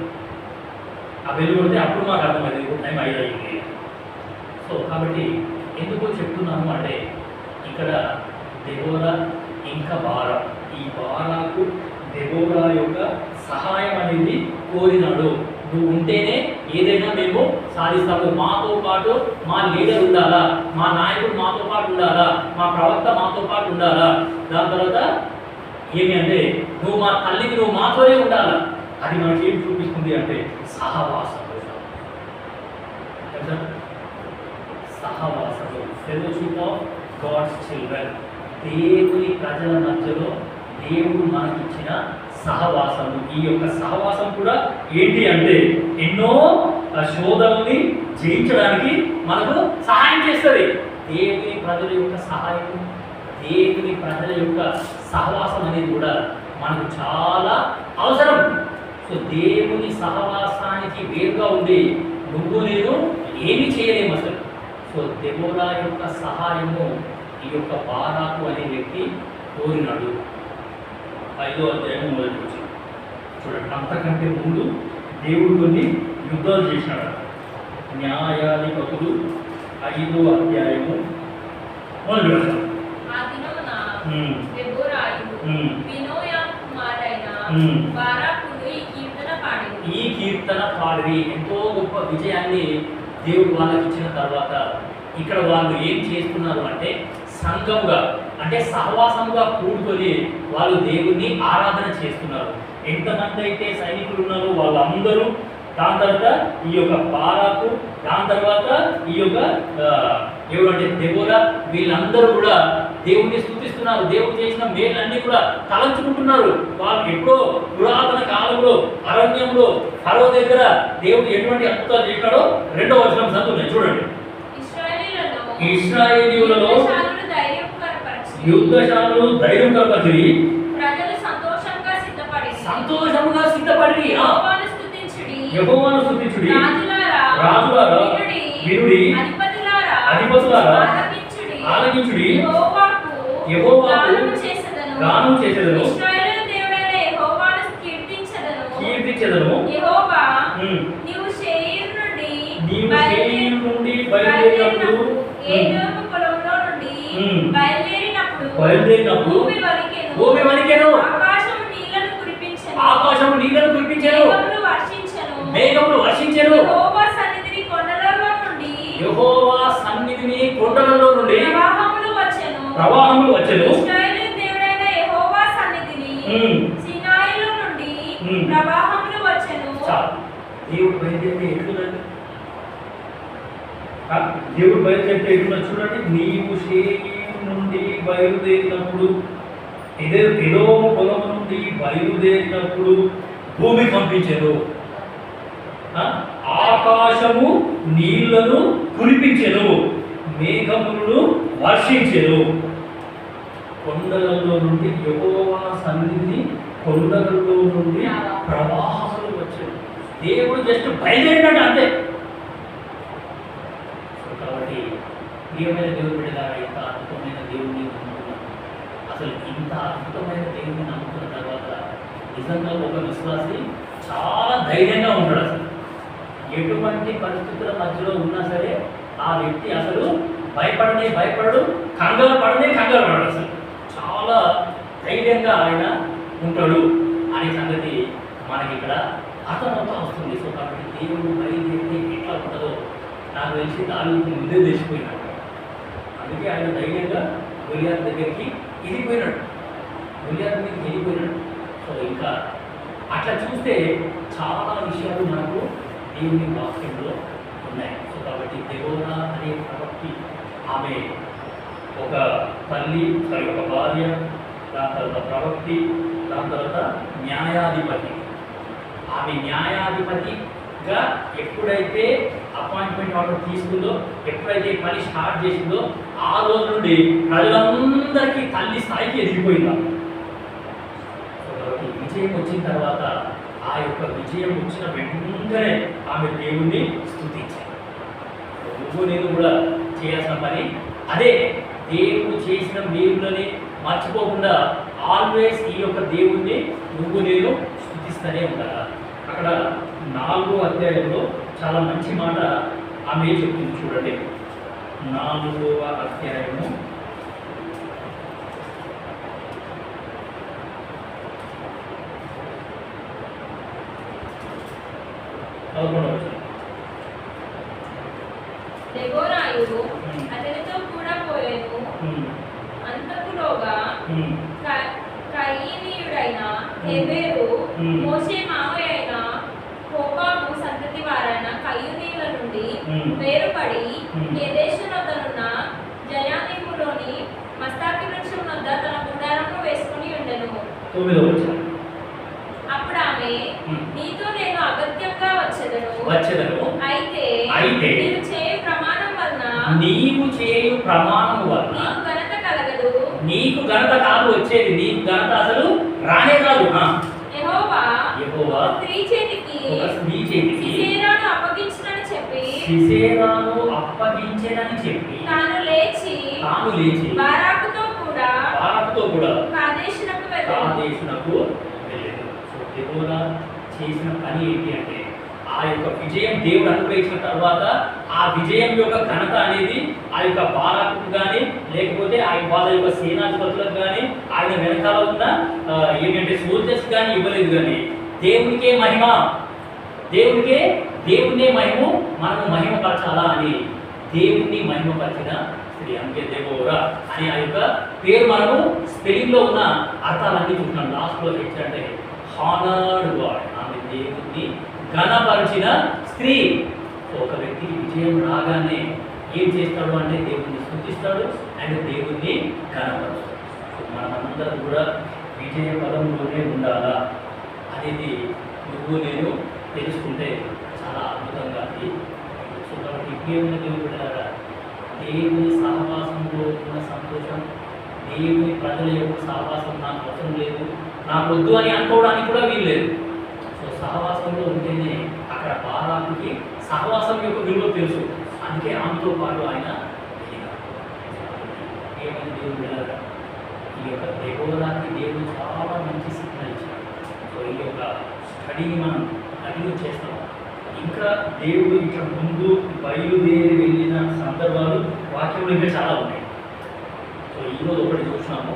S2: ఆ బెల్ కొడితే అప్పుడు మాకు అర్థమైంది ఇప్పుడు టైం 5 అయింది. సో కాబట్టి ఎందుకో చెప్తున్నాను అంటే ఇక్కడ దెబోరా ఇంకా బారా, ఈ బారాకు దెబోరా యొక్క సహాయం అనేది కోరినాడు. నువ్వు ఉంటేనే ఏదైనా మేము సాధిస్తాము, మాతో పాటు మా లీడర్ ఉండాలా, మా నాయకుడు మాతో పాటు ఉండాలా, మా ప్రవక్త మాతో పాటు ఉండాలా. దాని తర్వాత ఏమి అంటే నువ్వు మా తల్లికి నువ్వు మాతోనే ఉండాలా. అది మనకి ఏం చూపిస్తుంది అంటే సహవాసం, ఫెలోషిప్ ఆఫ్ గాడ్స్ చిల్డ్రన్. దేవుని ప్రజల మధ్యలో దేవుడు మనకిచ్చిన సహవాసము. ఈ యొక్క సహవాసం కూడా ఏంటి అంటే ఎన్నో శోధనల్ని జయించడానికి మనకు సహాయం చేస్తుంది. దేవుని ప్రజల యొక్క సహాయం, దేవుని ప్రజల యొక్క సహవాసం అనేది కూడా మనకు చాలా అవసరం. సో దేవుని సహవాసానికి వేరుగా ఉండి నువ్వు నేను ఏమీ చేయలేము అసలు. సో దెబోరా యొక్క సహాయము ఈ యొక్క బారాకు అనే వ్యక్తి కోరినాడు. 5వ అధ్యాయం మొదటి నుంచి చూడండి. అంతకంటే ముందు దేవుడు కొన్ని యుద్ధాలు చేసినాడు. న్యాయాధిపతులు 5వ అధ్యాయము మొదటి వచనం. ఈ కీర్తన పాడి ఎంతో గొప్ప విజయాన్ని దేవుడు వాళ్ళకి ఇచ్చిన తర్వాత ఇక్కడ వాళ్ళు ఏం చేస్తున్నారు అంటే సంఘంగా అంటే సహవాసంగా కూడుకొని వాళ్ళు దేవుణ్ణి ఆరాధన చేస్తున్నారు. ఎంతమంది అయితే సైనికులు ఉన్నారో వాళ్ళందరూ, దాని తర్వాత ఈ యొక్క బారాకు, దాని తర్వాత ఈ యొక్క ఎవరంటే దెబోరా, వీళ్ళందరూ కూడా దేవుణ్ణి స్తుతిస్తున్నారు. దేవుడు చేసిన మేలన్నీ కూడా తలంచుకుంటున్నారు. వాళ్ళు ఎప్పుడో పురాతన కాలంలో అరణ్యంలో ఫరో దగ్గర దేవుడు ఎటువంటి అద్భుతాలు చేసినాడో 2వ వచనం చదువుతున్నాయి చూడండి. ఇశ్రాయేలీయులలో యుద్ధశాలను ధైర్యం కనపరిచి
S3: ప్రజలు
S2: సంతోషంగా సిద్ధపడి యెహోవాను స్తుతించుడి. రాజులారా వినుడి, అధిపతులారా ఆలకించుడి. యెహోవాకు గానం చేసేదను, కీర్తించెదను.
S3: నీవు శేయీరు నుండి
S2: బయలుదేరినప్పుడు
S3: ఏదోము పొలంలో నుండి
S2: బయలుదేరినప్పుడు భూమి వణికెను, ఆకాశము నీళ్లను కురిపించెను, మేఘములు వర్షించెను. యెహోవా సన్నిధిని కొండలలో నుండి ప్రవాహములు వచ్చెను. దేవుడు బయలుదేరితే ఎట్లుందండి? దేవుడు బయలుదేరితే ఎట్లున్నా చూడండి. నీవు షేయీరు నుండి బయలుదేరినప్పుడు, ఎదోము పొలము నుండి బయలుదేరినప్పుడు భూమి కంపించెను, ఆకాశము నీళ్లను కురిపించెను, మేఘములను వర్షించెను. కొండలలో నుండి యెహోవా సన్నిధిని కొండలలో నుండి ప్రవాహములు వచ్చాయి. దేవుడు జస్ట్ బయలుదేరినాడు అంతే. కాబట్టి ప్రియమైన దేవుడు బిడ్డలారా, ఇంత అద్భుతమైన దేవుడిని నమ్ముకున్నాం. అసలు ఇంత అద్భుతమైన దేవుడిని నమ్ముకున్న తర్వాత నిజంగా ఒక విశ్వాసి చాలా ధైర్యంగా ఉంటాడు. అసలు ఎటువంటి పరిస్థితుల మధ్యలో ఉన్నా సరే ఆ వ్యక్తి అసలు భయపడడు, కంగారు పడడు. అసలు చాలా ధైర్యంగా ఆయన ఉంటాడు అనే సంగతి మనకి ఇక్కడ అర్థమవుతా వస్తుంది. సో కాబట్టి దేవుడు బయలుదేరితే ఎట్లా ఉంటుందో నాకు తెలిసి దానికి ముందే తెలిసిపోయినాడు. అందుకే ఆయన ధైర్యంగా గొలియాతు దగ్గరికి వెళ్ళిపోయినాడు. సో ఇంకా అట్లా చూస్తే చాలా విషయాలు మనకు దేవుని వాక్యంలో ఉన్నాయి. సో కాబట్టి దెబోరా అనే ప్రవక్తి, ఆమె ఒక తల్లి, ఒక భార్య, దాని తర్వాత ప్రవక్తి, దాని తర్వాత న్యాయాధిపతి. ఆమె న్యాయాధిపతిగా ఎప్పుడైతే అపాయింట్మెంట్ ఆర్డర్ తీసుకుందో, ఎప్పుడైతే పని స్టార్ట్ చేసిందో ఆ రోజు నుండి ప్రజలందరికీ తల్లి స్థాయికి ఎదిగిపోయిందా. విజయం వచ్చిన తర్వాత ఆ యొక్క విజయం వచ్చిన వెంటనే ఆమె దేవుణ్ణి స్తుతించారు. నువ్వు నేను కూడా చేయాల్సిన పని అదే. దేవుడు చేసిన మేలులని మర్చిపోకుండా ఆల్వేస్ ఈ యొక్క దేవుణ్ణి నువ్వు నేను స్తుతిస్తూనే ఉండాలి. అక్కడ 4వ అధ్యాయంలో చాలా మంచి మాట ఆమె చెప్తుంది చూడండి. 4వ అధ్యాయము 11వ వచనం.
S3: దెబోరాయు అతనితో కూడా పోయెను. అంతకులోగా కయీనీయుడైన హెబెరు, మోషే మామయ్య అయిన హోబాబు సంతతి వారైన కయీనీయుల నుండి వేరుపడి కేదేషు వద్దనున్న జయానీములోని మస్తాకి వృక్షం వద్ద తన గుడారమును వేసుకుని ఉండెను.
S2: 9వ వచనం.
S3: అప్పుడు ఆమె, నీతో నేను అగత్యంగా వచ్చెదను. అయితే నీవు చేయు ప్రమాణం వలన
S2: నీకు ఘనత కాదు వచ్చేది, నీకు ఘనత అసలు రానే రాదు.
S3: యెహోవా
S2: స్త్రీ చేతికి
S3: సిసెరాను
S2: అప్పగించెనని చెప్పి
S3: తాను లేచి బారాకుతో కూడా కాదేశునకు వెళ్ళెను.
S2: దెబోరా చేసిన పని ఏంటి అంటే, ఆ యొక్క విజయం దేవుడు అనుగ్రహించిన తర్వాత ఆ విజయం యొక్క ఘనత అనేది ఆ యొక్క బారాకు కానీ, లేకపోతే వాళ్ళ యొక్క సేనాధిపతులకు కానీ, ఆయన వెనకాల ఉన్న ఏంటంటే సోల్జర్స్ కానీ ఇవ్వలేదు. కానీ దేవునికే మహిమ, దేవుణ్ణే మహిమ మనము మహిమపరచాలా అని దేవుణ్ణి మహిమపరిచిన స్త్రీ. అందుకే దెబోరా అనే ఆ యొక్క పేరు మనము స్పెల్లింగ్లో ఉన్న అర్థాలన్నీ చూస్తున్నాం. లాస్ట్లో ఏంటంటే హానర్డ్ గాడ్, ఆమె దేవుణ్ణి ఘనపరిచిన స్త్రీ. ఒక వ్యక్తికి విజయం రాగానే ఏం చేస్తాడు అంటే దేవుణ్ణి స్తుతిస్తాడు అండ్ దేవుణ్ణి కనపరుస్తాడు. మనమందరం కూడా విజయ పదంలోనే ఉండాలా అనేది నువ్వు నేను తెలుసుకుంటే చాలా అద్భుతంగా అది. సో కాబట్టి దేవుని దేవుడారా, దేవుని సహవాసంలో ఉన్న సంతోషం, దేవుని ప్రజల యొక్క సహవాసం నాకు అవసరం లేదు, నాకు వద్దు అని అనుకోవడానికి కూడా వీలు లేదు. సో సహవాసంలో ఉంటేనే అక్కడ బారాకుకి సహవాసం యొక్క విలువ తెలుసు. అందుకే ఆమెతో పాటు ఆయన ఏమని దేవుడు వెళ్ళారా, ఈ యొక్క దెబోరాకి దేవుడు చాలా మంచి సిగ్నల్ ఇచ్చాడు. సో ఈ యొక్క స్టడీని మనం కంటిన్యూ చేస్తాం. ఇంకా దేవుడు ఇట్లా ముందు బయలుదేరి వెళ్ళిన సందర్భాలు వాక్యంలో ఇంకా చాలా ఉన్నాయి. సో ఈరోజు ఒకటి చూసినాము,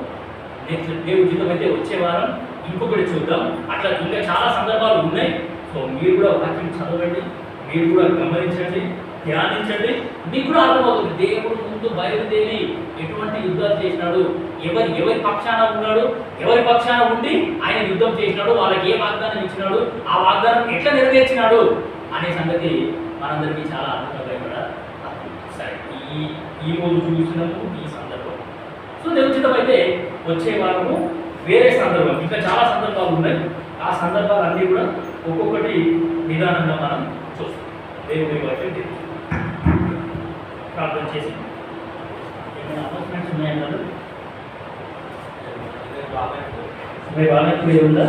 S2: నెక్స్ట్ దేవుడి జీవితం అయితే వచ్చే వారం ఇంకొకటి చూద్దాం. అట్లా ఇంకా చాలా సందర్భాలు ఉన్నాయి. సో మీరు కూడా వాక్యం చదవండి, మీరు కూడా గమనించండి, ధ్యానించండి. మీకు కూడా అర్థమవుతుంది దేవుడు ముందు బయలుదేరి ఎటువంటి యుద్ధాలు చేసినాడు, ఎవరి పక్షాన ఉన్నాడు, ఎవరి పక్షాన ఉండి ఆయన యుద్ధం చేసినాడు, వాళ్ళకి ఏ వాగ్దానం ఇచ్చినాడు, ఆ వాగ్దానం ఎట్లా నెరవేర్చినాడు అనే సంగతి మనందరికీ చాలా అద్భుతంగా కూడా సరే ఈ రోజు చూసినాము ఈ సందర్భం. సో దేవుచితం అయితే వచ్చే వారము వేరే సందర్భం, ఇంకా చాలా సందర్భాలు ఉన్నాయి. ఆ సందర్భాలు అన్నీ కూడా ఒక్కొక్కటి నిదానంగా మనం చూస్తాం. దేవుడి వాక్యం ప్రార్థన చేసి ఏమైనా అనౌన్స్మెంట్స్ ఉన్నాయంటారు? రేపు ఆలయం ఉందా?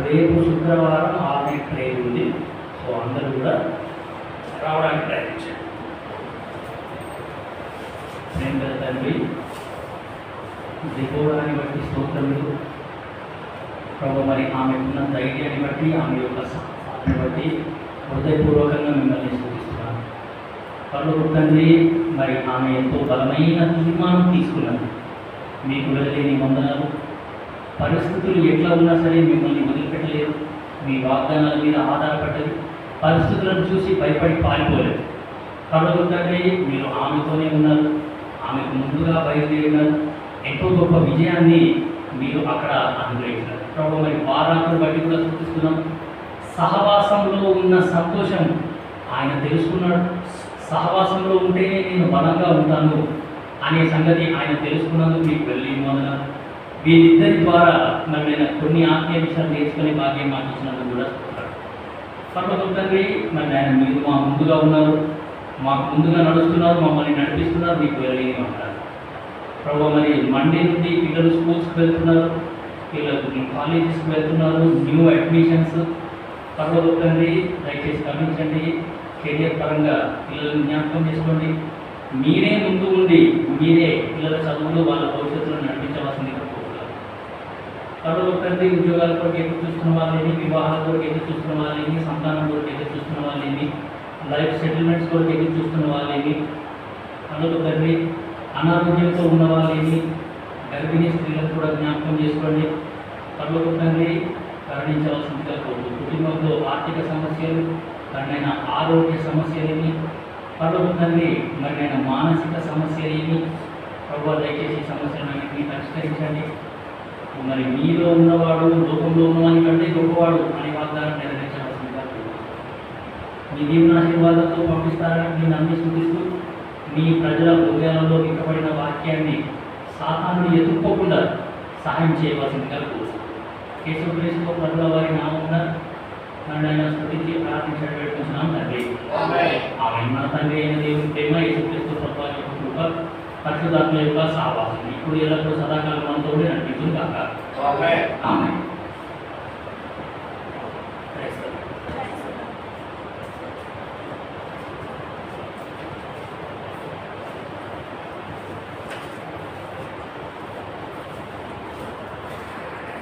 S2: రేపు శుక్రవారం ఆలయం ప్రేయర్ ఉంది. సో అందరూ కూడా రావడానికి ప్రయత్నించండి. నేను కదా తండ్రి, దిగోడాన్ని బట్టి స్తోత్రములు ప్రభు. మరి ఆమెకున్న ధైర్యాన్ని బట్టి, ఆమె యొక్క సాహసాన్ని బట్టి హృదయపూర్వకంగా మిమ్మల్ని స్తుతిస్తున్నాను. పర్లోక తండ్రి, మరి ఆమె ఎంతో బలమైన తీర్మానం తీసుకున్నాను. మీకు వెళ్ళలేని వందనాలు. పరిస్థితులు ఎట్లా ఉన్నా సరే మిమ్మల్ని వదిలిపెట్టలేదు. మీ వాగ్దానాల మీద ఆధారపడ్డది. పరిస్థితులను చూసి భయపడి పారిపోలేదు. పర్లోక తండ్రి, మీరు ఆమెతోనే ఉన్నారు. ఆమెకు ముందుగా బయలుదేరినారు. ఎంతో గొప్ప విజయాన్ని మీరు అక్కడ అనుగ్రహించారు ప్రభు. మరి వారాలను బట్టి కూడా చూపిస్తున్నాం. సహవాసంలో ఉన్న సంతోషం ఆయన తెలుసుకున్నాడు. సహవాసంలో ఉంటేనే నేను బలంగా ఉంటాను అనే సంగతి ఆయన తెలుసుకున్నందుకు మీకు వెళ్ళి మొదల వీరిద్దరి ద్వారా మరి నేను కొన్ని ఆత్మీయ విషయాలు నేర్చుకునే భాగ్యం మాకు ఇచ్చినందుకు కూడా పర్వతం తండ్రి. మరి ఆయన మీరు మా ముందుగా ఉన్నారు, మాకు ముందుగా నడుస్తున్నారు, మమ్మల్ని నడిపిస్తున్నారు. మీకు వెళ్ళి ఉంటారు ప్రభు. మరి మండే నుండి పిల్లలు స్కూల్స్కి వెళ్తున్నారు, పిల్లలు కాలేజెస్కి వెళ్తున్నారు, న్యూ అడ్మిషన్స్. పర్వతం తండ్రి దయచేసి గమనించండి. కెరియర్ పరంగా పిల్లలను జ్ఞాపకం చేసుకోండి. మీరే ముందు ఉండి మీరే పిల్లల చదువులు వాళ్ళ భవిష్యత్తులో నడిపించవలసింది కోరుకుంటున్నారు. పర్వతం తండ్రి ఉద్యోగాల కొరకు ఎదురు చూస్తున్న వాళ్ళని, వివాహాల కొరకు ఎదురు చూస్తున్న వాళ్ళని, సంతానం కొరకు ఎదురు చూస్తున్న వాళ్ళని, లైఫ్ సెటిల్మెంట్స్ కొరకు ఎదురు చూస్తున్న వాళ్ళని, పర్వతం తండ్రి అనారోగ్యంతో ఉన్న వాళ్ళని, గర్భిణీ స్త్రీలను కూడా జ్ఞాపకం చేసుకోండి. పర్వతం తండ్రి కరుణించవలసిందిగా కోరుతూ కుటుంబంలో ఆర్థిక సమస్యలు, కరుణైన ఆరోగ్య సమస్యలేమి, పర్వతం తండ్రి మరినైన మానసిక సమస్యలేమి ప్రభు దయచేసి సమస్యలన్నింటినీ పరిష్కరించండి. మరి మీలో ఉన్నవాడు లోకంలో ఉన్నవాని కంటే గొప్పవాడు అనే వాగ్దానం నెరవేర్చవలసిందిగా మీ దీవెనాశీర్వాదంతో పంపిస్తారని నేను అన్ని సూచిస్తూ మీ ప్రజల హృదయాలలో విప్పబడిన వాక్యాన్ని సాతాను ఎదుర్కోకుండా సహాయం చేయవలసిందిగా కోరుతున్నాను. యేసుక్రీస్తు ప్రజల వారి నామమున నన్ను స్తుతించి ప్రార్థించడం పెట్టుకుంటున్నాం తండ్రి. ఆమె మన తండ్రి అయిన దేవుని ప్రేమ, యేసుక్రీస్తు ప్రభువు యొక్క కృప, పరిశుద్ధాత్మ యొక్క సహవాసం ఇప్పుడు ఎల్లప్పుడూ సదాకాలం మనతో నడిపించును గాక. ఆమేన్.